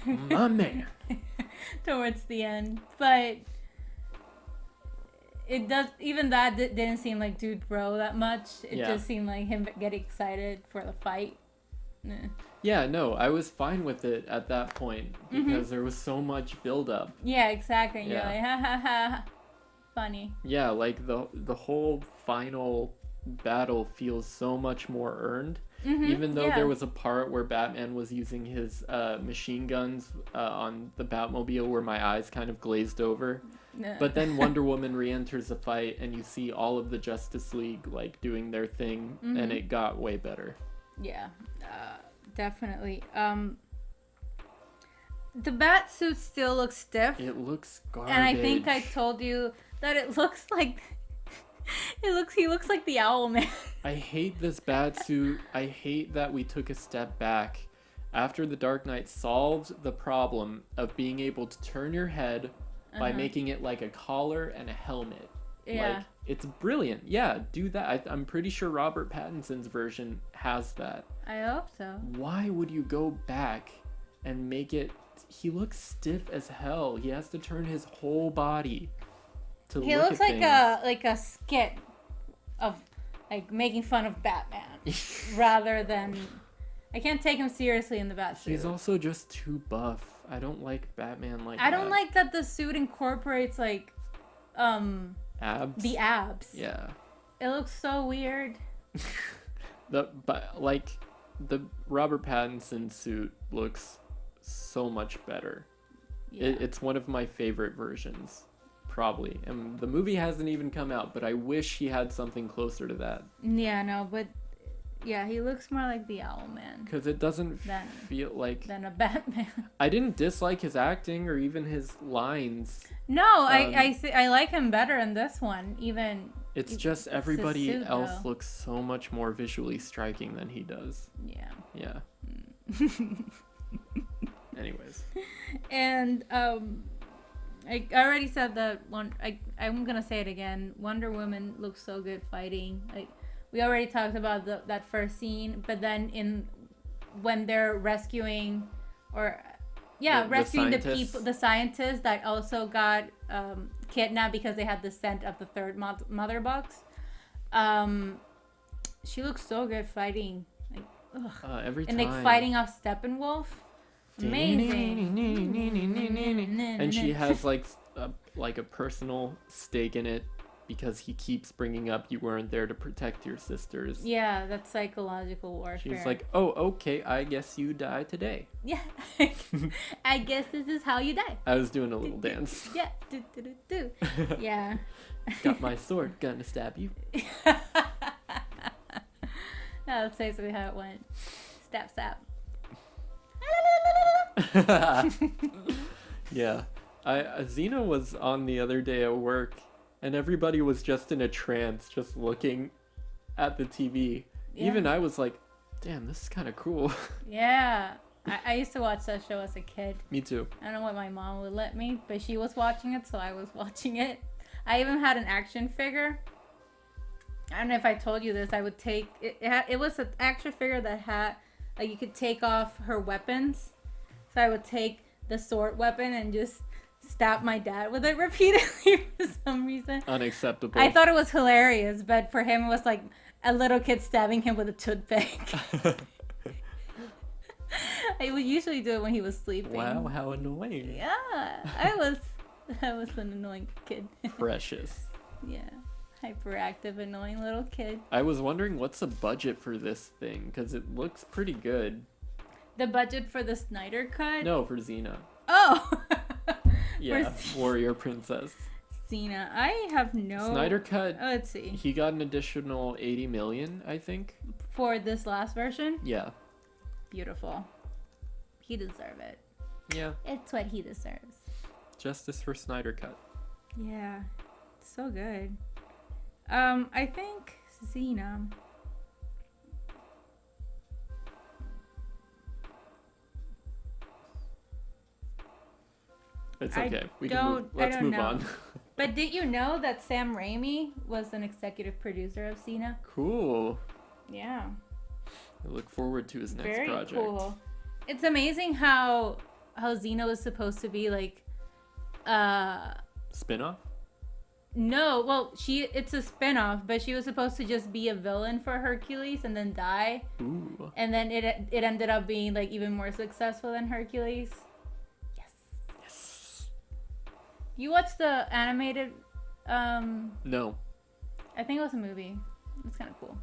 towards the end, but it does. Even that didn't seem like dude bro that much. It just seemed like him getting excited for the fight. Yeah, no, I was fine with it at that point because there was so much build up. Yeah, exactly. You're like, ha ha ha, funny. Yeah, like the whole final battle feels so much more earned. Even though there was a part where Batman was using his machine guns on the Batmobile where my eyes kind of glazed over. But then Wonder Woman re-enters the fight and you see all of the Justice League like doing their thing and it got way better. Yeah, definitely. The bat suit still looks stiff. It looks garbage. And I think I told you that it looks like he looks like the Owlman. I hate this bat suit. I hate that we took a step back after The Dark Knight solved the problem of being able to turn your head by making it like a collar and a helmet. Yeah. Like, it's brilliant. Yeah, do that. I'm pretty sure Robert Pattinson's version has that. I hope so. Why would you go back and make it... He looks stiff as hell. He has to turn his whole body to look at things. He looks like a skit of like making fun of Batman rather than... I can't take him seriously in the bat suit. He's also just too buff. I don't like Batman like that. I don't like that the suit incorporates like abs. The abs. Yeah. It looks so weird. But like the Robert Pattinson suit looks so much better. Yeah. It's one of my favorite versions, probably. And the movie hasn't even come out, but I wish he had something closer to that. Yeah, no, but yeah, he looks more like the Owlman Because it doesn't feel like... than a Batman. I didn't dislike his acting or even his lines. No, I like him better in this one, even... It's just everybody suit, else though. looks so much more visually striking than he does. Yeah. Yeah. Anyways. And I already said that one. I'm gonna say it again. Wonder Woman looks so good fighting. Like we already talked about that first scene, but then when they're rescuing rescuing the scientists that also got kidnapped because they had the scent of the third mother box. She looks so good fighting. Like every and time. like fighting off Steppenwolf. Amazing. And she has like a personal stake in it because he keeps bringing up you weren't there to protect your sisters. Yeah, that's psychological warfare. She's like, oh, okay, I guess you die today. Yeah. I guess this is how you die. I was doing a little dance. Yeah. Yeah. Got my sword, gonna stab you. That's basically how it went. Stab, stab. Yeah. Xena was on the other day at work, and everybody was just in a trance, just looking at the TV. Yeah. Even I was like, damn, this is kind of cool. Yeah. I used to watch that show as a kid. Me too. I don't know why my mom would let me, but she was watching it, so I was watching it. I even had an action figure. I don't know if I told you this. I would take it. It was an action figure that had like you could take off her weapons. So I would take the sword weapon and just stab my dad with it repeatedly for some reason. Unacceptable. I thought it was hilarious, but for him it was like a little kid stabbing him with a toothpick. I would usually do it when he was sleeping. Wow, how annoying. Yeah, I was an annoying kid. Precious. Yeah, hyperactive, annoying little kid. I was wondering what's the budget for this thing, because it looks pretty good. The budget for the Snyder Cut? No, for Xena. Oh! Yeah, Warrior Princess. Xena. I have no... Snyder Cut. Oh, let's see. He got an additional 80 million, I think. For this last version? Yeah. Beautiful. He deserves it. Yeah. It's what he deserves. Justice for Snyder Cut. Yeah. So good. I think Xena... It's okay. Let's move on. But did you know that Sam Raimi was an executive producer of Xena? Cool. Yeah. I look forward to his next project. Very cool. It's amazing how Xena was supposed to be like Spin-off? No, well, it's a spin-off, but she was supposed to just be a villain for Hercules and then die. Ooh. And then it ended up being like even more successful than Hercules. You watched the animated? No. I think it was a movie. It's kind of cool.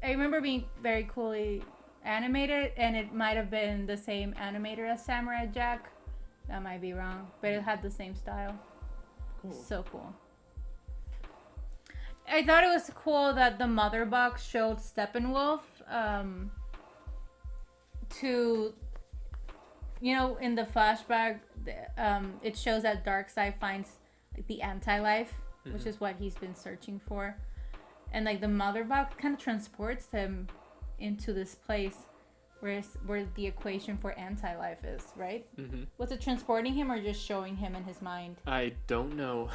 I remember being very coolly animated, and it might have been the same animator as Samurai Jack. That might be wrong, but it had the same style. Cool. So cool. I thought it was cool that the mother box showed Steppenwolf to... You know, in the flashback, it shows that Darkseid finds like, the anti-life, which is what he's been searching for. And like the mother box kind of transports him into this place where the equation for anti-life is, right? Mm-hmm. Was it transporting him or just showing him in his mind? I don't know.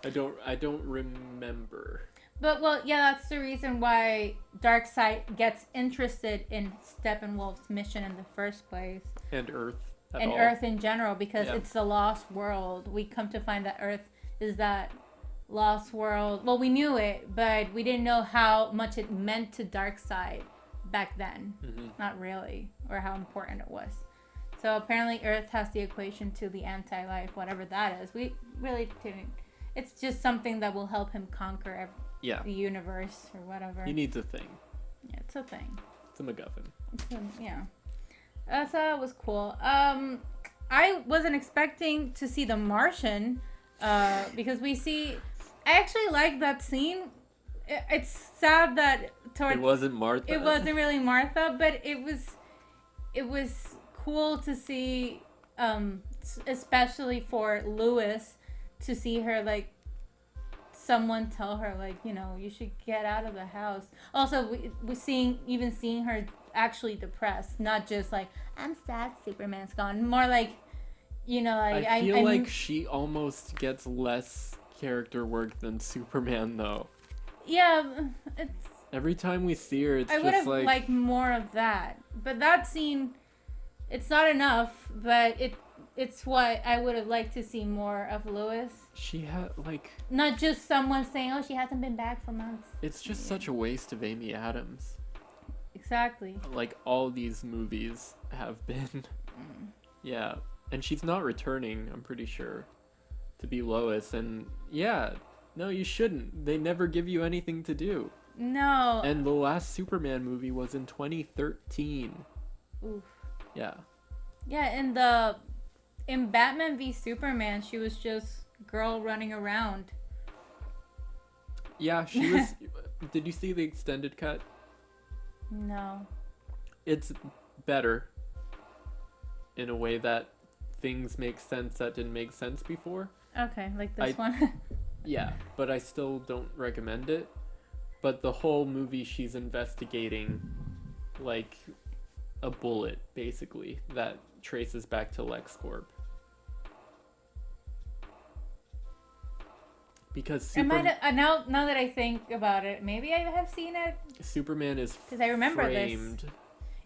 I don't remember. But, well, yeah, that's the reason why Darkseid gets interested in Steppenwolf's mission in the first place. And Earth and all. Earth in general, because it's the lost world. We come to find that Earth is that lost world. Well, we knew it, but we didn't know how much it meant to Darkseid back then. Mm-hmm. Not really. Or how important it was. So, apparently, Earth has the equation to the anti-life, whatever that is. We really didn't... It's just something that will help him conquer the universe or whatever. He needs a thing. Yeah, it's a thing. It's a MacGuffin. Yeah. That was cool. I wasn't expecting to see the Martian, because I actually like that scene. It's sad that It wasn't Martha. It wasn't really Martha, but it was cool to see, especially for Lewis, to see her, like, someone tell her, like, you should get out of the house. Also, we seeing her actually depressed, not just like, I'm sad Superman's gone. More like, I feel like she almost gets less character work than Superman, though. Yeah, every time we see her, it's I just would have like liked more of that. But that scene, it's not enough, but it's what I would have liked to see more of Lewis. She had, like... Not just someone saying, oh, she hasn't been back for months. It's just such a waste of Amy Adams. Exactly. Like, all these movies have been. Yeah. And she's not returning, I'm pretty sure, to be Lois. And, yeah, no, you shouldn't. They never give you anything to do. No. And the last Superman movie was in 2013. Oof. Yeah. Yeah, in Batman v Superman, she was just girl running around. Yeah, she was... Did you see the extended cut? No. It's better in a way that things make sense that didn't make sense before. Okay, like this one? Yeah, but I still don't recommend it. But the whole movie, she's investigating, like, a bullet, basically, that traces back to LexCorp. Because now that I think about it, maybe I have seen it. Superman is because I remember framed. this.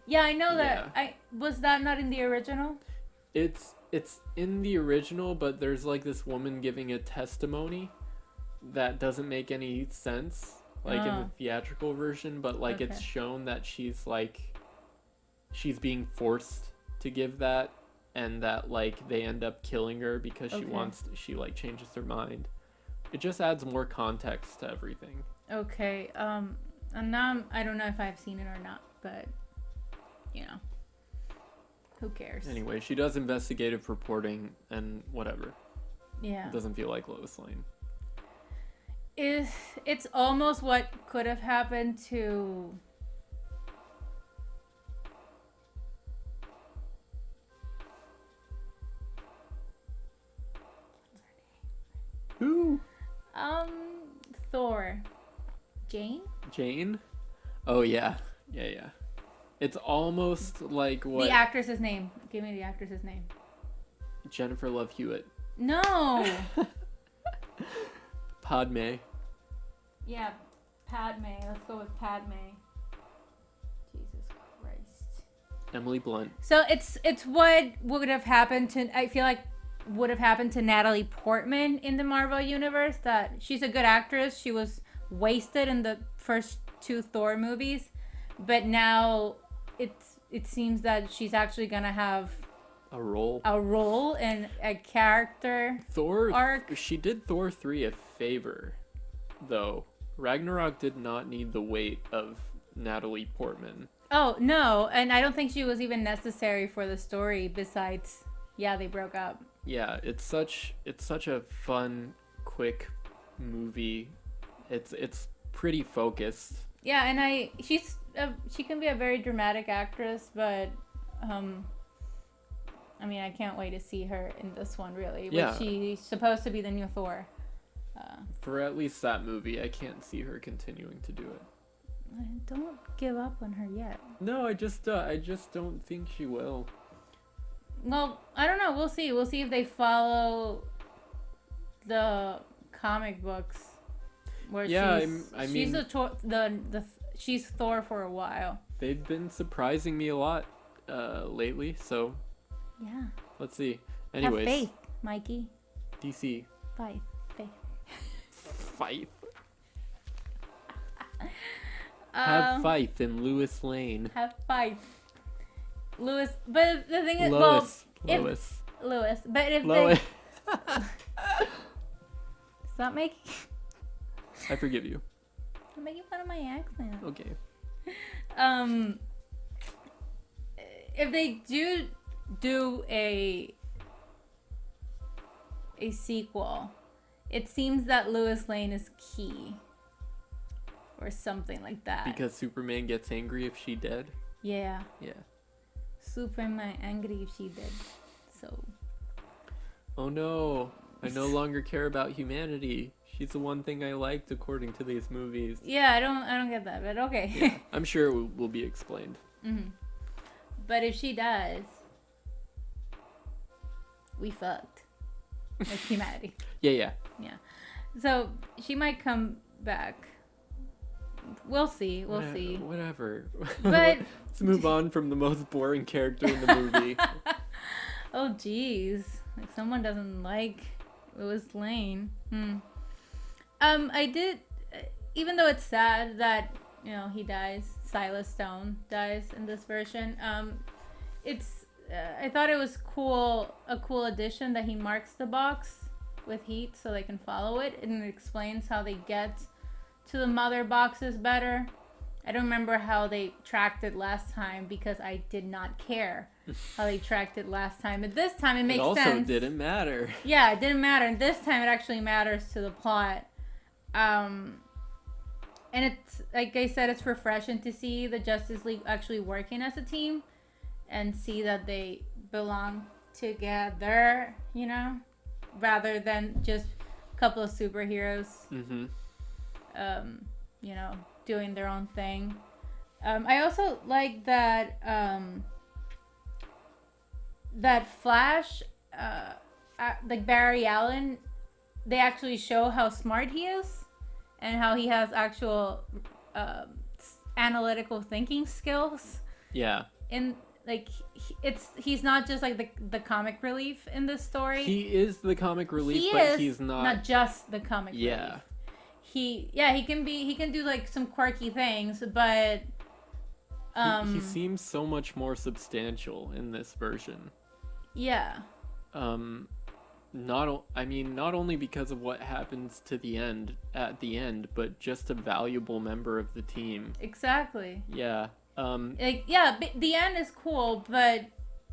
Yeah, I know that. Yeah. Was that not in the original? It's in the original, but there's like this woman giving a testimony that doesn't make any sense, like in the theatrical version. But like it's shown that she's being forced to give that, and that like they end up killing her because she like changes her mind. It just adds more context to everything. Okay. And now I don't know if I've seen it or not, but who cares? Anyway, she does investigative reporting and whatever. Yeah. It doesn't feel like Lois Lane. It's almost what could have happened to Who? Thor. Jane? Oh yeah. Yeah. It's almost like what... The actress's name. Give me the actress's name. Jennifer Love Hewitt. No! Padme. Yeah, Padme. Let's go with Padme. Jesus Christ. Emily Blunt. So it's what would have happened to... I feel like would have happened to Natalie Portman in the Marvel Universe. That she's a good actress. She was wasted in the first 2 Thor movies. But now... It seems that she's actually gonna have a role and a character Thor arc. She did Thor 3 a favor, though. Ragnarok did not need the weight of Natalie Portman. Oh no, and I don't think she was even necessary for the story. Besides, they broke up. Yeah, it's such a fun, quick movie. It's pretty focused. Yeah, and she can be a very dramatic actress, but I mean, I can't wait to see her in this one, really. Yeah. She's supposed to be the new Thor. For at least that movie, I can't see her continuing to do it. Don't give up on her yet. No, I just don't think she will. Well, I don't know. We'll see. We'll see if they follow the comic books. Where she's Thor for a while. They've been surprising me a lot lately, so yeah. Let's see. Anyways, have faith, Mikey. DC. Faith. Faith. Have faith in Lois Lane. Have faith, Lewis. But the thing is, Lois. Lewis. But if Lois. Stop making. I forgive you. I'm making fun of my accent. Okay. If they do a sequel, it seems that Lois Lane is key or something like that. Because Superman gets angry if she dead? Yeah. Yeah. Superman angry if she did. So. Oh no, I no longer care about humanity. She's the one thing I liked according to these movies. Yeah, I don't get that, but okay. Yeah, I'm sure it will be explained. Mm-hmm. But if she does, we fucked. Like humanity. Yeah. So she might come back. We'll see. We'll see. Whatever. But let's move on from the most boring character in the movie. Oh jeez, like someone doesn't like Lois Lane. I did, even though it's sad that he dies, Silas Stone dies in this version. It's I thought it was a cool addition that he marks the box with heat so they can follow it, and it explains how they get to the mother boxes better. I don't remember how they tracked it last time because I did not care how they tracked it last time. But this time it makes sense. It also didn't matter. Yeah, it didn't matter. And this time it actually matters to the plot. And it's, like I said, it's refreshing to see the Justice League actually working as a team and see that they belong together, rather than just a couple of superheroes, doing their own thing. I also like that that Flash, like Barry Allen, they actually show how smart he is and how he has actual analytical thinking skills. Yeah. And like he's not just like the comic relief in this story. He is the comic relief, he's not just the comic relief. He can do like some quirky things, but he seems so much more substantial in this version. Yeah. Not only because of what happens at the end, but just a valuable member of the team. Exactly. Yeah. The end is cool, but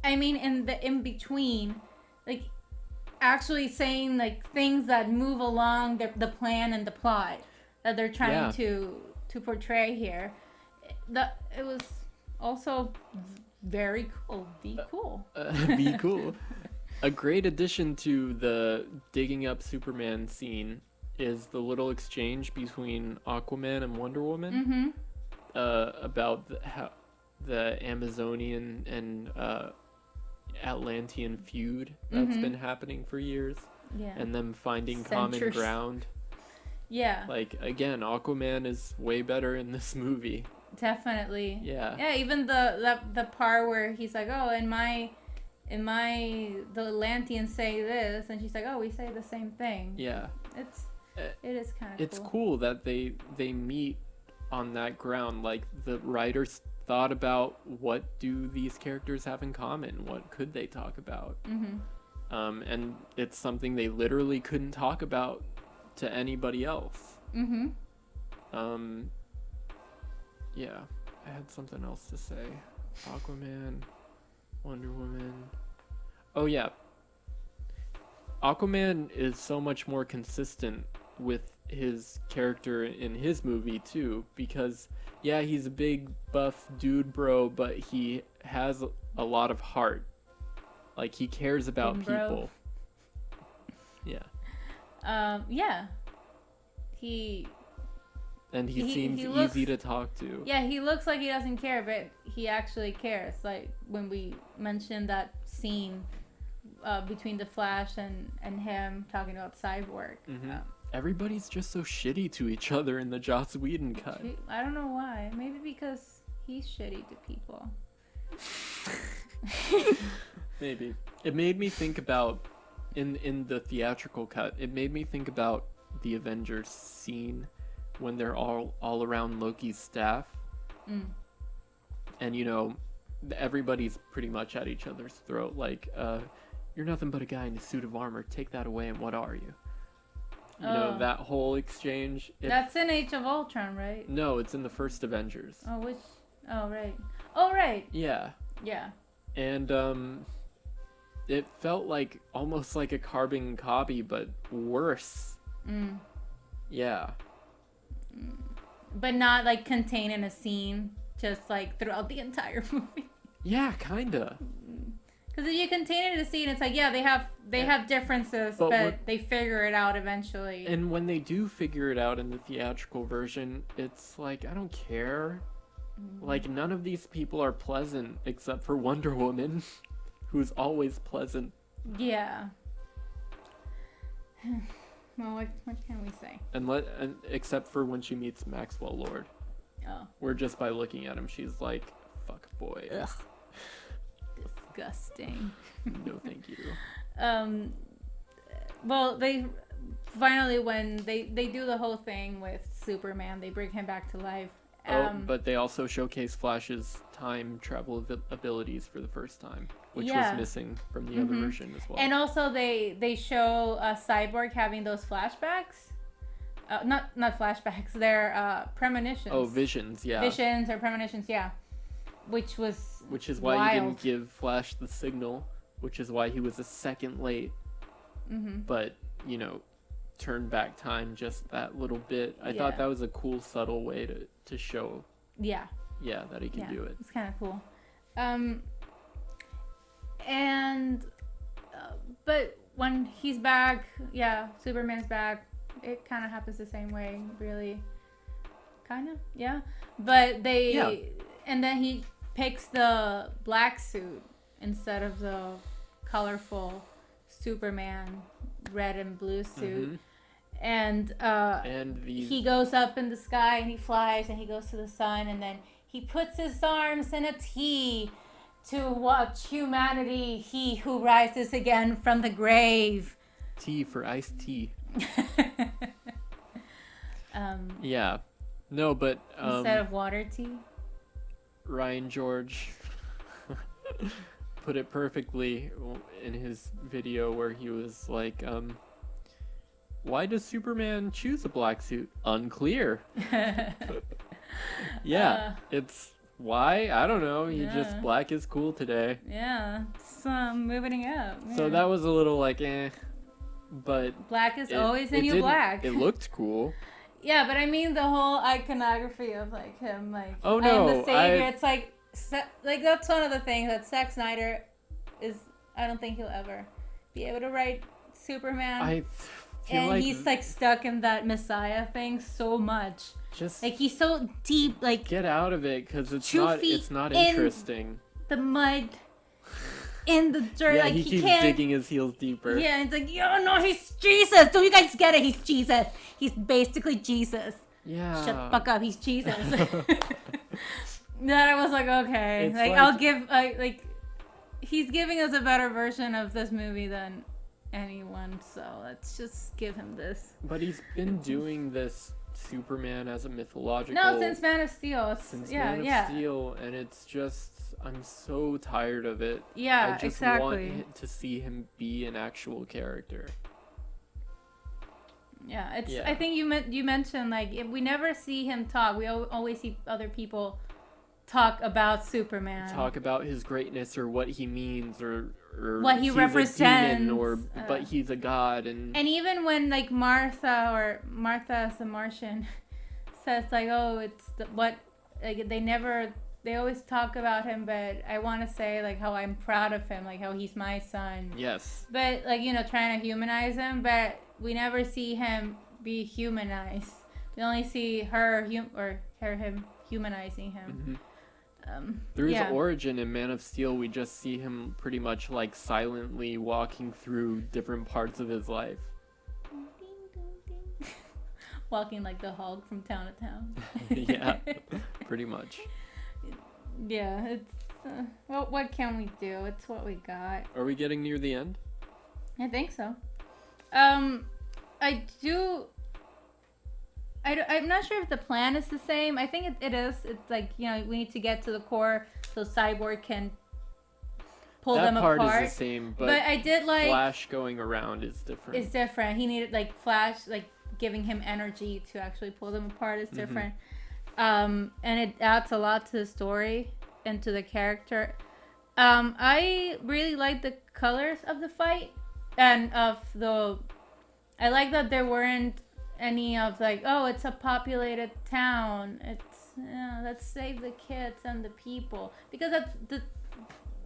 I mean in the in between, like actually saying like things that move along the plan and the plot that they're trying to portray here. It was also very cool. Be cool. Be cool. A great addition to the digging up Superman scene is the little exchange between Aquaman and Wonder Woman about the Amazonian and Atlantean feud that's been happening for years, and them finding common ground. Yeah. Like again, Aquaman is way better in this movie. Definitely. Yeah. Yeah. Even the part where he's like, "Oh, the Atlanteans say this," and she's like, "Oh, we say the same thing." Yeah. It is kind of cool. It's cool that they meet on that ground. Like the writers thought about what do these characters have in common? What could they talk about? And it's something they literally couldn't talk about to anybody else. Yeah, I had something else to say. Aquaman, Wonder Woman. Oh yeah. Aquaman is so much more consistent with his character in his movie too, because yeah, he's a big buff dude bro, but he has a lot of heart. Like he cares about people. Yeah. Yeah. He seems easy to talk to. Yeah, he looks like he doesn't care, but he actually cares. Like when we mentioned that scene between the Flash and him talking about Cyborg. Everybody's just so shitty to each other in the Joss Whedon cut. I don't know why. Maybe because he's shitty to people. Maybe. It made me think about, in the theatrical cut, it made me think about the Avengers scene when they're all around Loki's staff. And, everybody's pretty much at each other's throat. Like, you're nothing but a guy in a suit of armor. Take that away, and what are you? You know, that whole exchange. That's in Age of Ultron, right? No, it's in the first Avengers. Oh, which? Oh, right. Oh, right. Yeah. Yeah. And it felt like almost like a carbon copy, but worse. Yeah. But not like contained in a scene, just like throughout the entire movie. Yeah, kinda. Because if you contain it in a scene, it's like, yeah, they have differences, but they figure it out eventually. And when they do figure it out in the theatrical version, it's like, I don't care. Like, none of these people are pleasant except for Wonder Woman, who's always pleasant. Yeah. Well, what can we say? And except for when she meets Maxwell Lord. Oh. Where just by looking at him, she's like, fuck boy. Ugh. Disgusting. No, thank you. Well, they finally, when they do the whole thing with Superman, they bring him back to life. But they also showcase Flash's time travel abilities for the first time, which was missing from the other version as well. And also they show Cyborg having those flashbacks. Not flashbacks, they're premonitions. Oh, visions, yeah. Visions or premonitions, yeah. Which is why wild. he didn't give Flash the signal, which is why he was a second late. But, you know, turn back time just that little bit. I thought that was a cool, subtle way to show. Yeah, that he can do it. It's kind of cool. But when he's back, Superman's back. It kind of happens the same way, really. Kind of, yeah. But and then he picks the black suit instead of the colorful Superman red and blue suit. And he goes up in the sky and he flies and he goes to the sun and then he puts his arms in a T to watch humanity, he who rises again from the grave. T for iced tea. Yeah. No, but instead of water tea. Ryan George put it perfectly in his video where he was like, why does Superman choose a black suit? Unclear. It's why? I don't know. He just black is cool today. Yeah, it's moving up. Yeah. So that was a little like, but black is always the new black. It looked cool. Yeah, but I mean the whole iconography of like him, like oh no, I am the savior. It's like that's one of the things that Zack Snyder is. I don't think he'll ever be able to write Superman. I feel like he's like stuck in that Messiah thing so much. Just like he's so deep. Like get out of it because it's not interesting. The mud. In the dirt, yeah, like he keeps can't digging his heels deeper. Yeah, it's like, yo, no, he's Jesus. Don't you guys get it? He's Jesus. He's basically Jesus. Yeah. Shut the fuck up. He's Jesus. Then I was like, okay, It's like I'll give, like, he's giving us a better version of this movie than anyone. So let's just give him this. But he's been doing this Superman as a mythological. No, since Man of Steel. Man of Steel, and it's just. I'm so tired of it. Yeah, I just want to see him be an actual character. Yeah, it's. Yeah. I think you mentioned like if we never see him talk, we always see other people talk about Superman. Talk about his greatness or what he means or what he represents, or but he's a god and even when like Martha as the Martian says like, oh, it's what like they always talk about him, but I want to say, like, how I'm proud of him, like, how he's my son. Yes. But, like, you know, trying to humanize him, but we never see him be humanized. We only see him humanizing him. Through his origin in Man of Steel, we just see him pretty much, like, silently walking through different parts of his life. Walking like the Hulk from town to town. Yeah, pretty much. Yeah, it's what can we do? It's what we got. Are we getting near the end? I think so. I'm not sure if the plan is the same. I think it is. It's like, you know, we need to get to the core so Cyborg can pull that them part apart. is the same, but I did like Flash going around is different. It's different. He needed like Flash, like giving him energy to actually pull them apart is different. And it adds a lot to the story and to the character. I really like the colors of the fight and of the. I like that there weren't any of like, oh, it's a populated town. It's let's save the kids and the people, because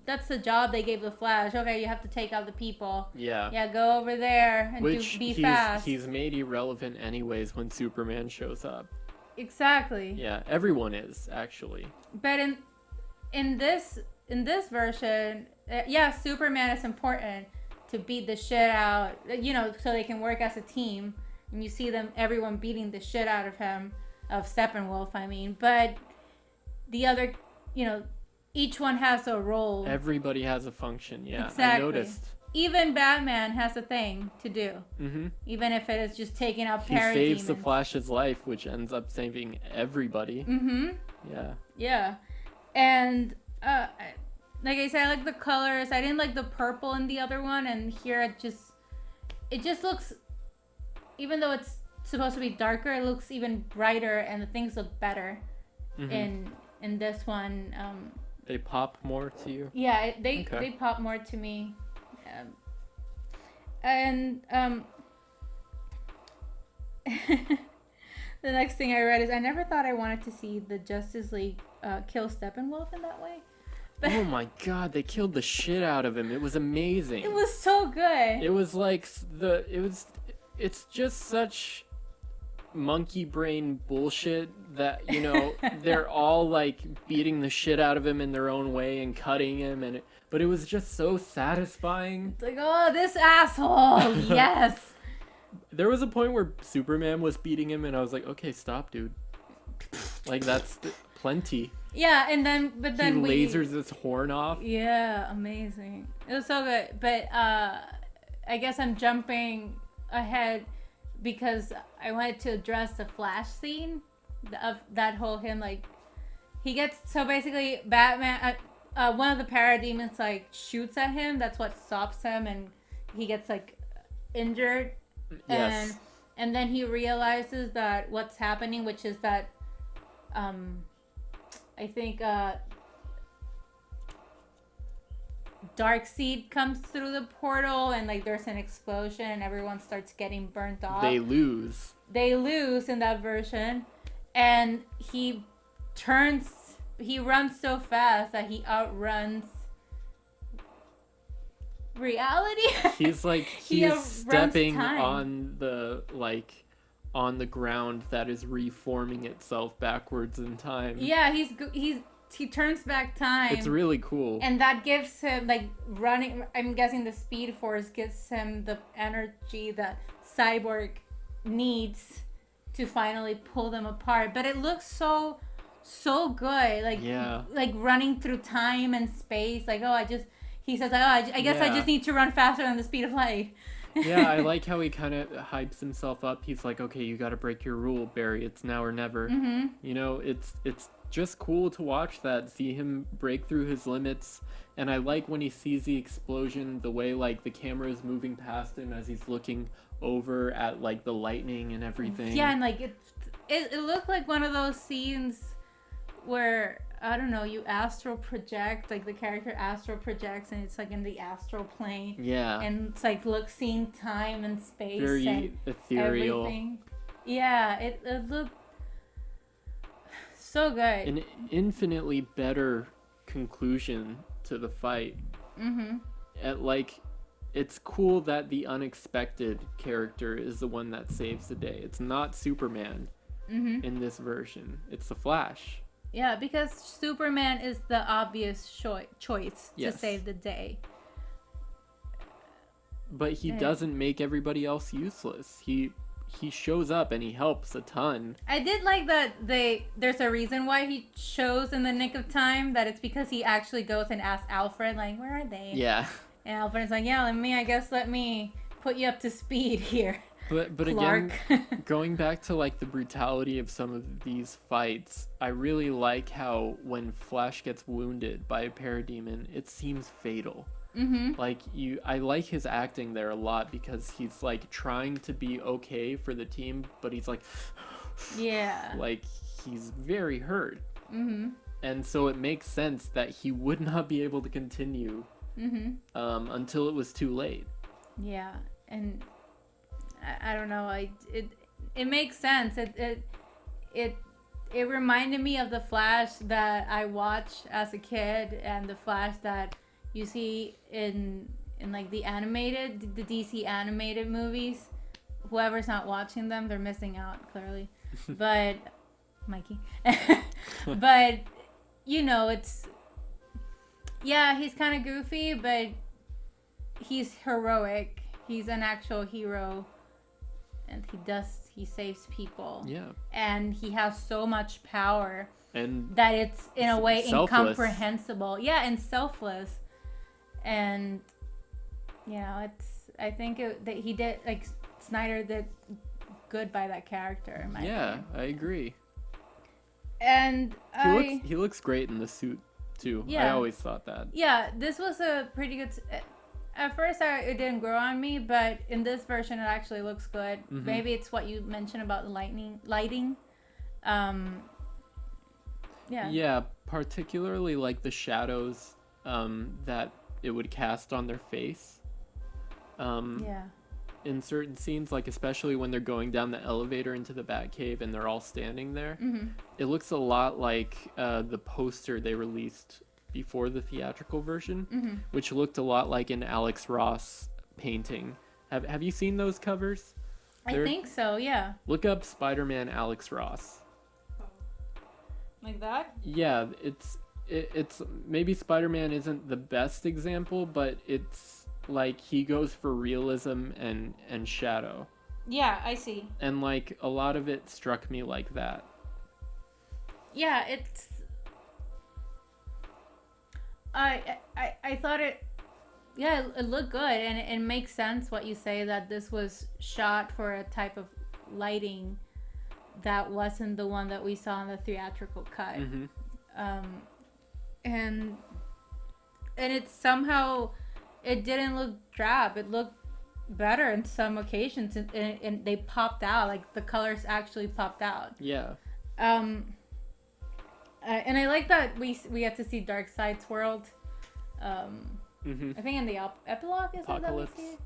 that's the job they gave the Flash. Okay, you have to take out the people. Yeah. Yeah, go over there and be fast. He's made irrelevant anyways when Superman shows up. Exactly. Yeah, everyone is actually. But in this version, Superman is important to beat the shit out, so they can work as a team. And you see everyone beating the shit out of him, of Steppenwolf, I mean. But the other, each one has a role. Everybody has a function, yeah. Exactly. I noticed. Even Batman has a thing to do. Mm-hmm. Even if it is just taking out parademons. He saves the Flash's life, which ends up saving everybody. Mm-hmm. Yeah. Yeah. And, like I said, I like the colors. I didn't like the purple in the other one. And here it just looks, even though it's supposed to be darker, it looks even brighter and the things look better in this one. They pop more to you? Yeah, they pop more to me. And the next thing I read is I never thought I wanted to see the Justice League kill Steppenwolf in that way. But oh my god, they killed the shit out of him. It was amazing. It was so good. It was like it's just such monkey brain bullshit that, they're all like beating the shit out of him in their own way and cutting him, but it was just so satisfying. It's like, oh, this asshole. Yes. There was a point where Superman was beating him and I was like, okay, stop, dude. Like, that's plenty. Yeah, and then he lasers his horn off. Yeah, amazing. It was so good. But I guess I'm jumping ahead because I wanted to address the Flash scene of that whole him, like, he gets, so basically Batman, one of the parademons like shoots at him. That's what stops him, and he gets like injured. Yes. And then he realizes that what's happening, which is that I think Darkseid comes through the portal and like there's an explosion and everyone starts getting burnt off. They lose in that version, and he runs so fast that he outruns reality. He's like he's stepping on the ground that is reforming itself backwards in time. Yeah, he turns back time. It's really cool. And that gives him like running, I'm guessing the Speed Force gives him the energy that Cyborg needs to finally pull them apart. But it looks so good. Like, yeah. Like running through time and space. Like, he says, I guess I just need to run faster than the speed of light. Yeah, I like how he kind of hypes himself up. He's like, okay, you got to break your rule, Barry. It's now or never. Mm-hmm. It's just cool to watch that, see him break through his limits. And I like when he sees the explosion, the way like the camera is moving past him as he's looking over at like the lightning and everything. Yeah, and like it looked like one of those scenes where, I don't know, you astral project, like the character astral projects and it's like in the astral plane. Yeah. And it's like seeing time and space. Very and ethereal. Everything. Yeah, it looked so good. An infinitely better conclusion to the fight. Mm-hmm. It's cool that the unexpected character is the one that saves the day. It's not Superman in this version. It's the Flash. Yeah, because Superman is the obvious choice Yes. to save the day. But he doesn't make everybody else useless. He shows up and he helps a ton. I did like that there's a reason why he shows in the nick of time, that it's because he actually goes and asks Alfred, like, where are they? Yeah. And Alfred's like, yeah, let me put you up to speed here. But Clark. again, going back to like the brutality of some of these fights, I really like how when Flash gets wounded by a parademon, it seems fatal. Like I like his acting there a lot because he's like trying to be okay for the team, but he's like, Yeah. like he's very hurt. And so it makes sense that he would not be able to continue until it was too late. Yeah, and I don't know. It makes sense. It reminded me of the Flash that I watched as a kid, and the Flash that you see in like the DC animated movies. Whoever's not watching them, they're missing out clearly. But Mikey, but you know, it's he's kind of goofy, but he's heroic. He's an actual hero, and he saves people. Yeah. And he has so much power, and that it's in a way selfless. Incomprehensible. Yeah, and selfless. And I think that he did, like, Snyder did good by that character. In my opinion. I agree. And he looks great in the suit too. I always thought that. Yeah, this was a pretty good. At first, it didn't grow on me, but in this version, it actually looks good. Maybe it's what you mentioned about the lighting. Yeah, particularly like the shadows that it would cast on their face. In certain scenes, like especially when they're going down the elevator into the Batcave and they're all standing there, it looks a lot like the poster they released before the theatrical version, which looked a lot like an Alex Ross painting. Have you seen those covers? I think so, yeah. Look up Spider-Man Alex Ross. Like that? Yeah, it's maybe Spider-Man isn't the best example, but it's like he goes for realism and shadow. Yeah, I see. And like a lot of it struck me like that. Yeah, it's I thought it looked good, and it makes sense what you say, that this was shot for a type of lighting that wasn't the one that we saw in the theatrical cut. And it somehow, it didn't look drab. It looked better in some occasions, and they popped out, like the colors actually popped out. Yeah. And I like that we get to see Darkseid's world. I think in the epilogue, is it that we see?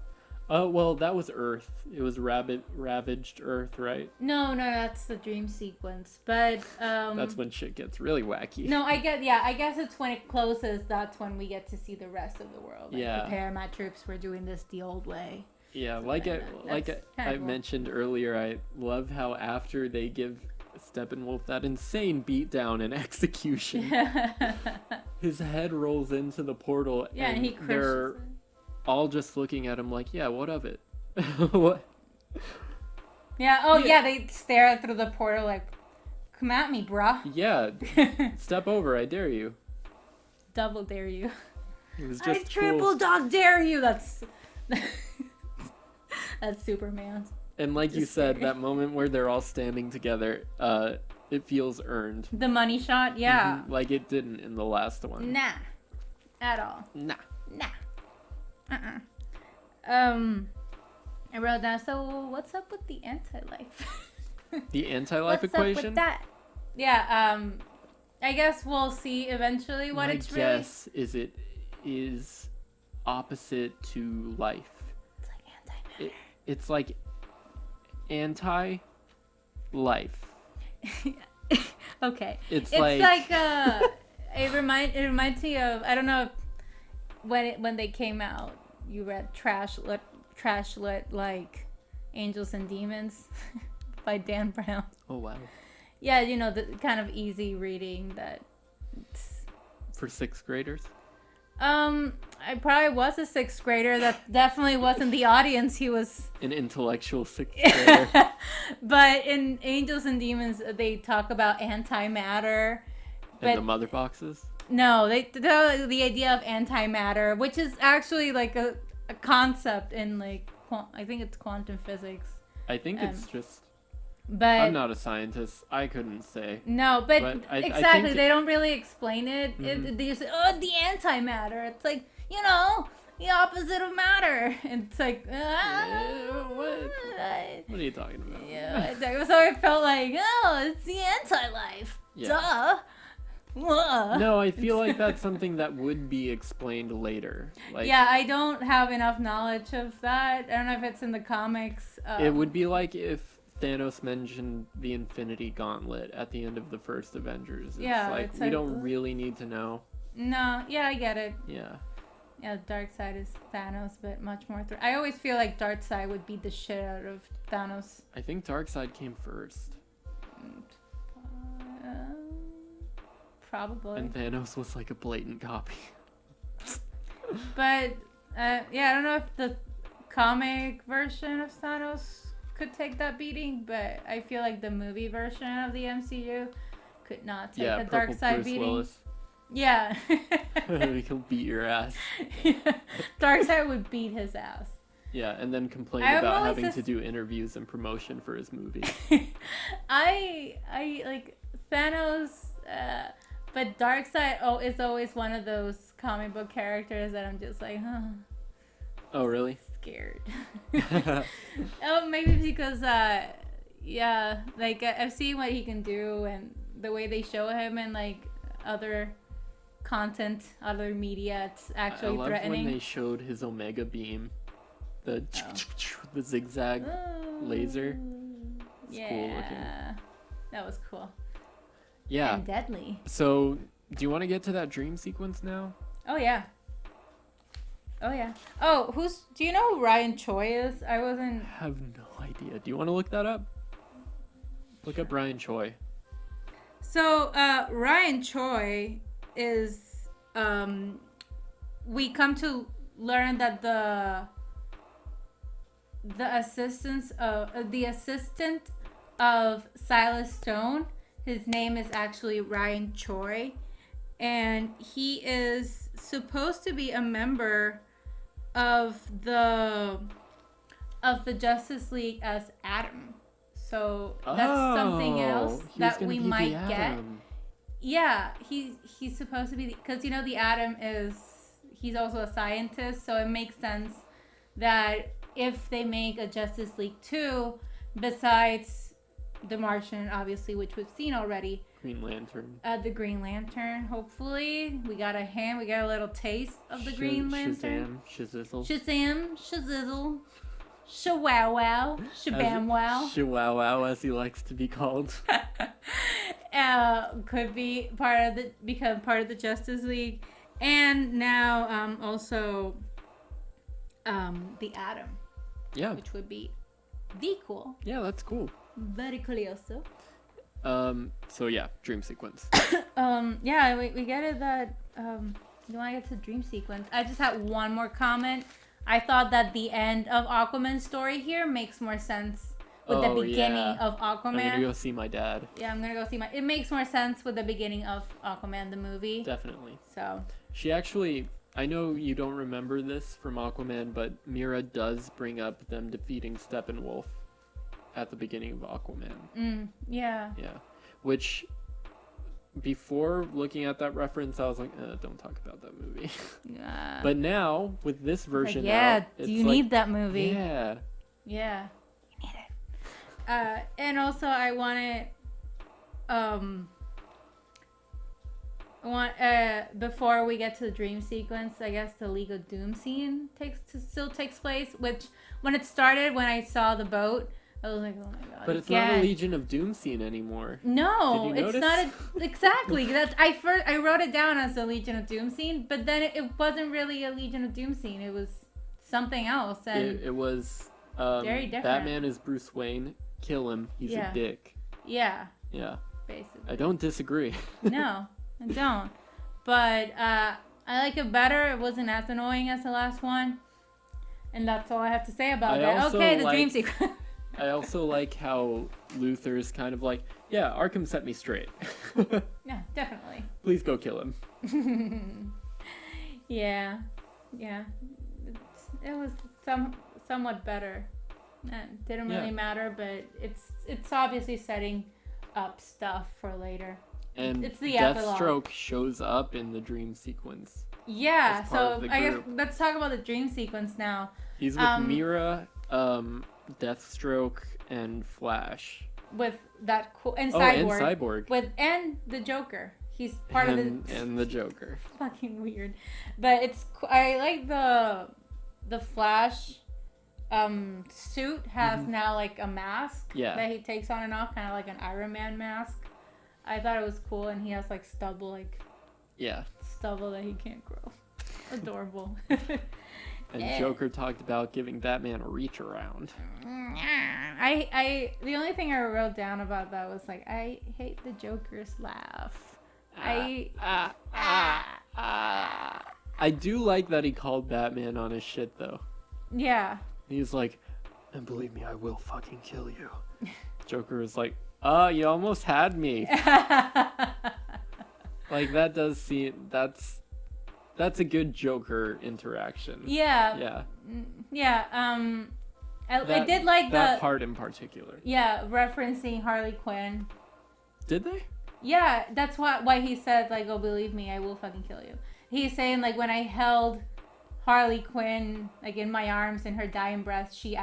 Well, that was Earth. It was ravaged Earth, right? No, that's the dream sequence. But that's when shit gets really wacky. No, I guess it's when it closes. That's when we get to see the rest of the world. Like, the Paramount troops were doing this the old way. Yeah, I mentioned earlier, I love how after they give Steppenwolf that insane beatdown and execution, his head rolls into the portal, and he crushes they're it. all just looking at him like, yeah, what of it? What? Yeah, they stare through the portal like, come at me, brah. Yeah, step over, I dare you. Double dare you. It was just I triple dog dare you. That's Superman. And like you said, that moment where they're all standing together, it feels earned. The money shot, yeah. Like it didn't in the last one. Nah. At all. Nah. I wrote down, so what's up with the anti-life? The anti-life what's equation? What's up with that? Yeah, I guess we'll see eventually what it's really... My guess is it is opposite to life. It's like antimatter. It's like anti-life. Okay. It's like it reminds me of, I don't know if when they came out, you read trash lit like Angels and Demons by Dan Brown. Oh wow. Yeah, you know, the kind of easy reading that for sixth graders. I probably was a sixth grader. That definitely wasn't the audience. He was an intellectual sixth grader. But in Angels and Demons, they talk about antimatter. And the mother boxes? No, the idea of antimatter, which is actually like a concept in like I think it's quantum physics. I think it's just. But I'm not a scientist. I couldn't say. no, but I exactly, think, they don't really explain it. They just say, oh, the antimatter. It's like, you know, the opposite of matter. And it's like, what are you talking about? Yeah, so I felt like, oh, it's the anti-life. Yeah. Duh. No, I feel like that's something that would be explained later. Like, yeah, I don't have enough knowledge of that. I don't know if it's in the comics. It would be like if Thanos mentioned the Infinity Gauntlet at the end of the first Avengers. It's we don't really need to know. No, yeah, I get it. Yeah. Yeah, Darkseid is Thanos, but much more. I always feel like Darkseid would beat the shit out of Thanos. I think Darkseid came first. Probably. And Thanos was like a blatant copy. But, yeah, I don't know if the comic version of Thanos could take that beating, but I feel like the movie version of the MCU could not take a Darkseid beating. Willis. Yeah. He'll beat your ass. Darkseid would beat his ass. Yeah, and then complain about having to do interviews and promotion for his movie. I like Thanos, but Darkseid is always one of those comic book characters that I'm just like, huh. Oh, really? Scared. Oh, maybe because, yeah, like I've seen what he can do and the way they show him in like other content, other media, it's actually threatening. I love when they showed his Omega beam, the zigzag laser. It's cool looking. That was cool. Yeah. And deadly. So, do you want to get to that dream sequence now? Oh yeah. Oh, do you know who Ryan Choi is? I have no idea. Do you want to look that up? Look up Ryan Choi. So, Ryan Choi is, we come to learn that the assistant of Silas Stone, his name is actually Ryan Choi, and he is supposed to be a member of the Justice League as Atom. So that's something else that we might get. Yeah, he's supposed to be, because you know the Atom he's also a scientist, so it makes sense that if they make a Justice League 2, besides the Martian, obviously, which we've seen already. Green Lantern. The Green Lantern, hopefully. We got a little taste of the Green Lantern. Shazam, Shazizzle. Shawow wow. Shabam wow. Shawow, as he likes to be called. Could become part of the Justice League. And now also the Atom. Yeah. Which would be cool. Yeah, that's cool. Very curioso. So yeah, dream sequence. Yeah, we get it that you want to get to the dream sequence. I just had one more comment. I thought that the end of Aquaman's story here makes more sense with the beginning of Aquaman. I'm gonna go see my dad. Yeah, I'm gonna go see it makes more sense with the beginning of Aquaman, the movie. Definitely. So. She actually, I know you don't remember this from Aquaman, but Mira does bring up them defeating Steppenwolf at the beginning of Aquaman. Yeah. Yeah. Which, before looking at that reference, I was like, don't talk about that movie. Yeah. But now, with this version out, it's do you need that movie? Yeah. Yeah. You need it. And also I before we get to the dream sequence, I guess the League of Doom scene still takes place, which when it started, when I saw the boat, I was like, oh my god. But it's not a Legion of Doom scene anymore. No, it's not exactly. I wrote it down as a Legion of Doom scene, but then it wasn't really a Legion of Doom scene. It was something else, and it was very different. Batman is Bruce Wayne. Kill him. He's a dick. Yeah. Yeah. Basically. I don't disagree. No, I don't. But I like it better. It wasn't as annoying as the last one, and that's all I have to say about that. Okay, the dream sequence. I also like how Luthor's kind of like, yeah, Arkham set me straight. Yeah, definitely. Please go kill him. Yeah. It was somewhat better Didn't really matter, but it's obviously setting up stuff for later. And it's the Deathstroke shows up in the dream sequence. Yeah, so I guess let's talk about the dream sequence now. He's with Mira, Deathstroke, and Flash. With that cool and Cyborg. And Cyborg. And the Joker. He's part of the and the Joker. Fucking weird, but I like the Flash suit has now like a mask that he takes on and off, kind of like an Iron Man mask. I thought it was cool, and he has like stubble, stubble that he can't grow. Adorable. And Joker talked about giving Batman a reach around. The only thing I wrote down about that was like, I hate the Joker's laugh. I do like that he called Batman on his shit though. Yeah. He's like, and believe me, I will fucking kill you. Joker is like, you almost had me. Like that does seem that's a good Joker interaction. Yeah. I did like that part in particular. Yeah, referencing Harley Quinn. Did they? Yeah, that's why he said like, "Oh, believe me, I will fucking kill you." He's saying like when I held Harley Quinn like in my arms in her dying breath, she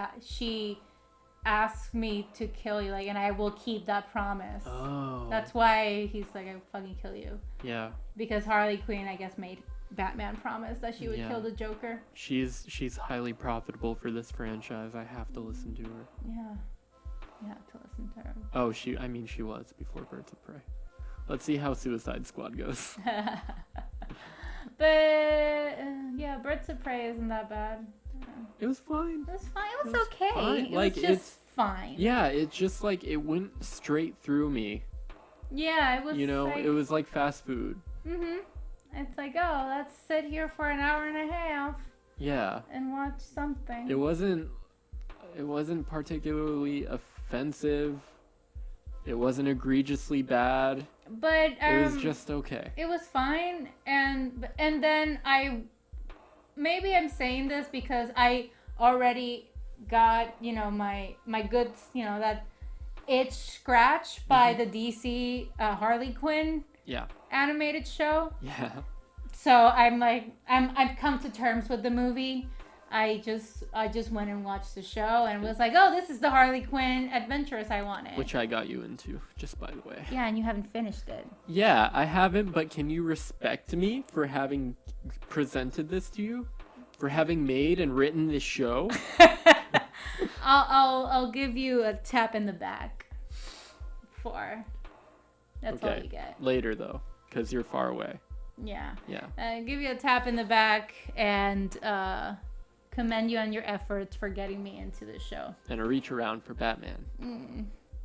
asked me to kill you, like, and I will keep that promise. Oh. That's why he's like, "I will fucking kill you." Yeah. Because Harley Quinn, I guess, made Batman promise that she would kill the Joker. She's highly profitable for this franchise. I have to listen to her. Yeah. You have to listen to her. Oh, she was before Birds of Prey. Let's see how Suicide Squad goes. But yeah, Birds of Prey isn't that bad. It was fine. It was okay. Fine. It was just fine. Yeah, it's just like it went straight through me. Yeah, it was. You know, it was like fast food. Mhm. It's like, oh, let's sit here for an hour and a half. Yeah. And watch something. It wasn't particularly offensive. It wasn't egregiously bad. But it was just okay. It was fine, and then maybe I'm saying this because I already got, my good, that itch scratch by the DC Harley Quinn animated show. Yeah. So I've come to terms with the movie. I just went and watched the show and was like, oh, this is the Harley Quinn adventures I wanted. Which I got you into, just by the way. Yeah, and you haven't finished it. Yeah, I haven't, but can you respect me for having presented this to you? For having made and written this show? I'll give you a tap in the back. That's all you get. Later, though, because you're far away. Yeah. Yeah. Give you a tap in the back and commend you on your efforts for getting me into the show. And a reach around for Batman.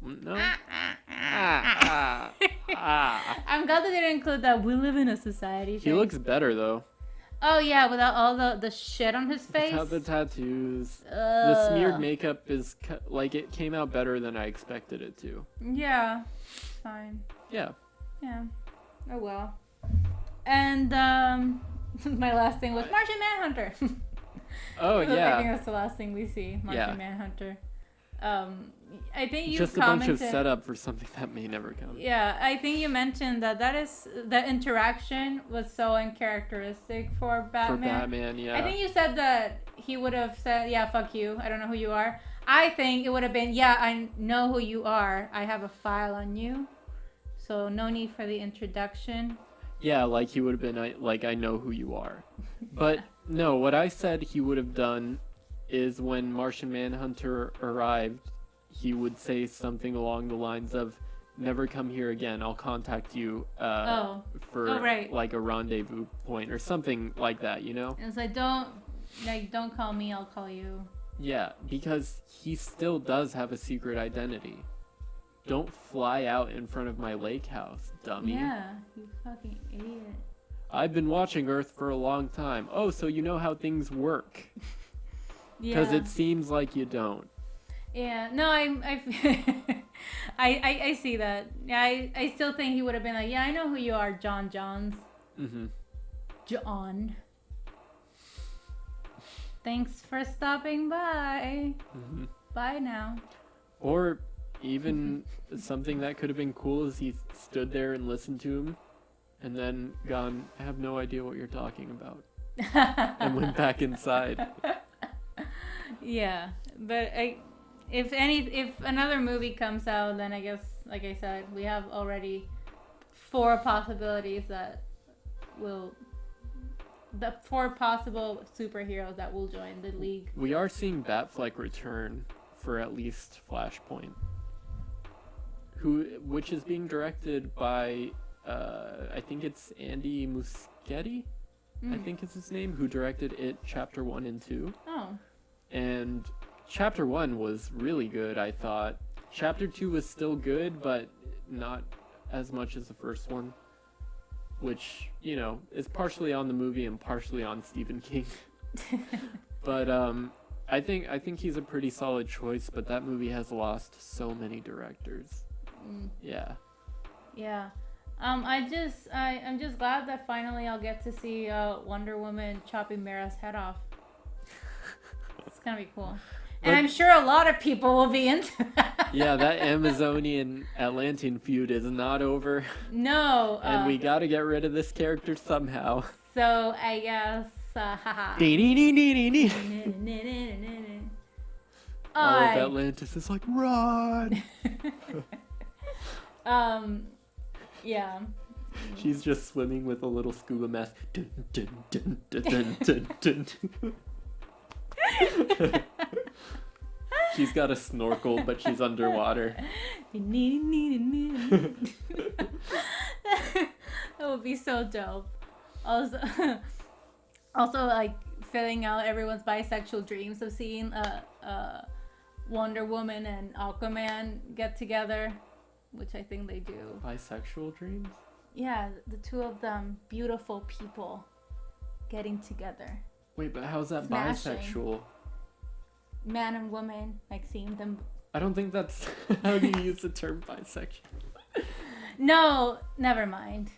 No? I'm glad they didn't include that. We live in a society thing. He looks better, though. Oh, yeah, without all the shit on his face. Without the tattoos. The smeared makeup is, it came out better than I expected it to. Yeah. It's fine. Yeah. Yeah. Oh, well. And my last thing was Martian Manhunter. Oh, yeah. I think that's the last thing we see. Martian Manhunter. I think you just commented, a bunch of setup for something that may never come. Yeah, I think you mentioned that is the interaction was so uncharacteristic for Batman. For Batman, yeah. I think you said that he would have said, "Yeah, fuck you. I don't know who you are." I think it would have been, "Yeah, I know who you are. I have a file on you, so no need for the introduction." Yeah, like he would have been like, "I know who you are," but no. What I said he would have done is when Martian Manhunter arrived, he would say something along the lines of, "Never come here again. I'll contact you for like a rendezvous point or something like that." You know? And it's like, don't call me. I'll call you. Yeah, because he still does have a secret identity. Don't fly out in front of my lake house, dummy. Yeah, you fucking idiot. I've been watching Earth for a long time. Oh, so you know how things work. Because it seems like you don't. Yeah, no, I see that. Yeah, I still think he would have been like, "Yeah, I know who you are, John Johns." Mm-hmm. John. Thanks for stopping by. Mm-hmm. Bye now. Or even something that could have been cool is he stood there and listened to him and then gone, I have no idea what you're talking about. And went back inside. Yeah, but if another movie comes out, then I guess, like I said, we have already 4 possibilities the 4 possible superheroes that will join the league. We are seeing Batfleck return for at least Flashpoint, which is being directed by I think it's Andy Muschietti, I think is his name, who directed It Chapter 1 and 2. Oh. And Chapter 1 was really good, I thought. Chapter 2 was still good, but not as much as the first one, which, you know, is partially on the movie and partially on Stephen King. But I think he's a pretty solid choice, but that movie has lost so many directors. Yeah. Yeah. I'm just glad that finally I'll get to see Wonder Woman chopping Mara's head off. It's gonna be cool. And I'm sure a lot of people will be into that. Yeah, that Amazonian Atlantean feud is not over. No. And we gotta get rid of this character somehow. So I guess, haha. All of Atlantis is like, run! Yeah. She's just swimming with a little scuba mask. Dun, dun, dun, dun, dun, dun, dun. She's got a snorkel, but she's underwater. That would be so dope. Also, like filling out everyone's bisexual dreams of seeing Wonder Woman and Aquaman get together, which I think they do. Bisexual dreams? Yeah, the 2 of them, beautiful people, getting together. Wait, but how's that Smashing. bisexual? Man and woman, like seeing them. I don't think that's how you use the term bisexual. No, never mind.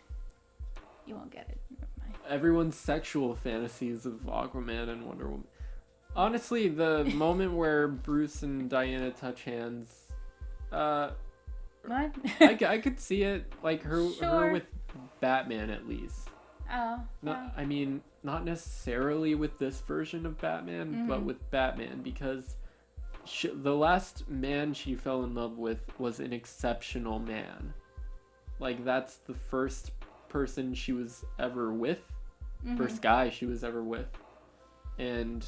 You won't get it. Never mind. Everyone's sexual fantasies of Aquaman and Wonder Woman. Honestly, the moment where Bruce and Diana touch hands, What? I could see it, like her with Batman at least. Oh. Not, I mean, not necessarily with this version of Batman, but with Batman, because the last man she fell in love with was an exceptional man. Like, that's the first person she was ever with, first guy she was ever with, and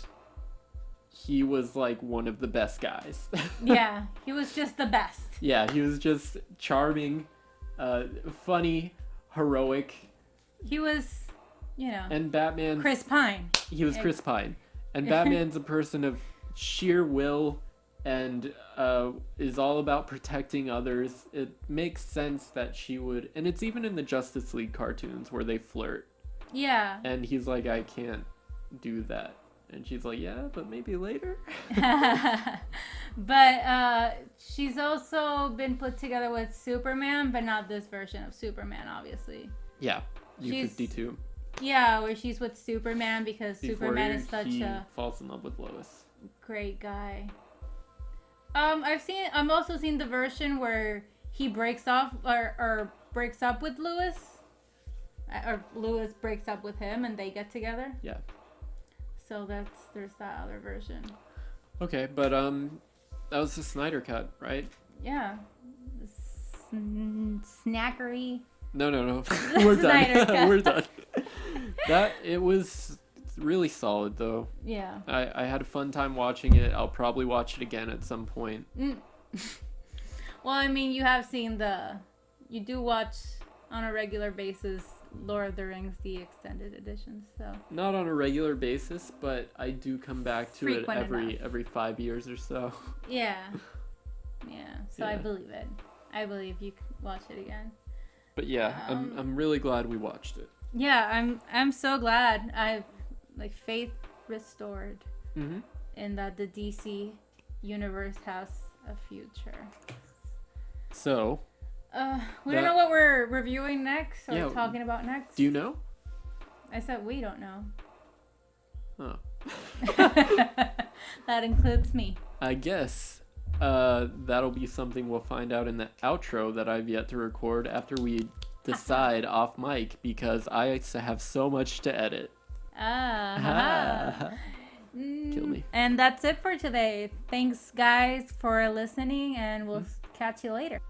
he was like one of the best guys. Yeah, he was just the best. Yeah, he was just charming, funny, heroic. He was, you know. And Batman. Chris Pine. He was Chris Pine. And Batman's a person of sheer will and is all about protecting others. It makes sense that she would. And it's even in the Justice League cartoons where they flirt. Yeah. And he's like, I can't do that. And she's like, yeah, but maybe later. But she's also been put together with Superman, but not this version of Superman, obviously. Yeah, U-52. Yeah, where she's with Superman because Superman is such a falls in love with Lois. Great guy. I'm also seen the version where he breaks off or breaks up with Lois, or Lois breaks up with him and they get together. Yeah. So there's that other version. Okay, but that was the Snyder cut, right? Yeah. Snackery. No. We're done. We're done. It was really solid though. Yeah. I had a fun time watching it. I'll probably watch it again at some point. Well, I mean, you do watch on a regular basis Lord of the Rings, the extended editions, so. Not on a regular basis, but I do come back to Frequent it every 5 years or so. Yeah. Yeah. So Yeah. I believe it. I believe you can watch it again. But yeah, I'm really glad we watched it. Yeah, I'm so glad. I've faith restored Mm-hmm. in that the DC universe has a future. So. We don't know what we're reviewing next or Yeah, talking about next. Do you know? I said we don't know. Oh. That includes me. I guess that'll be something we'll find out in the outro that I've yet to record after we decide off mic, because I have so much to edit. Kill me. And that's it for today. Thanks, guys, for listening, and we'll catch you later.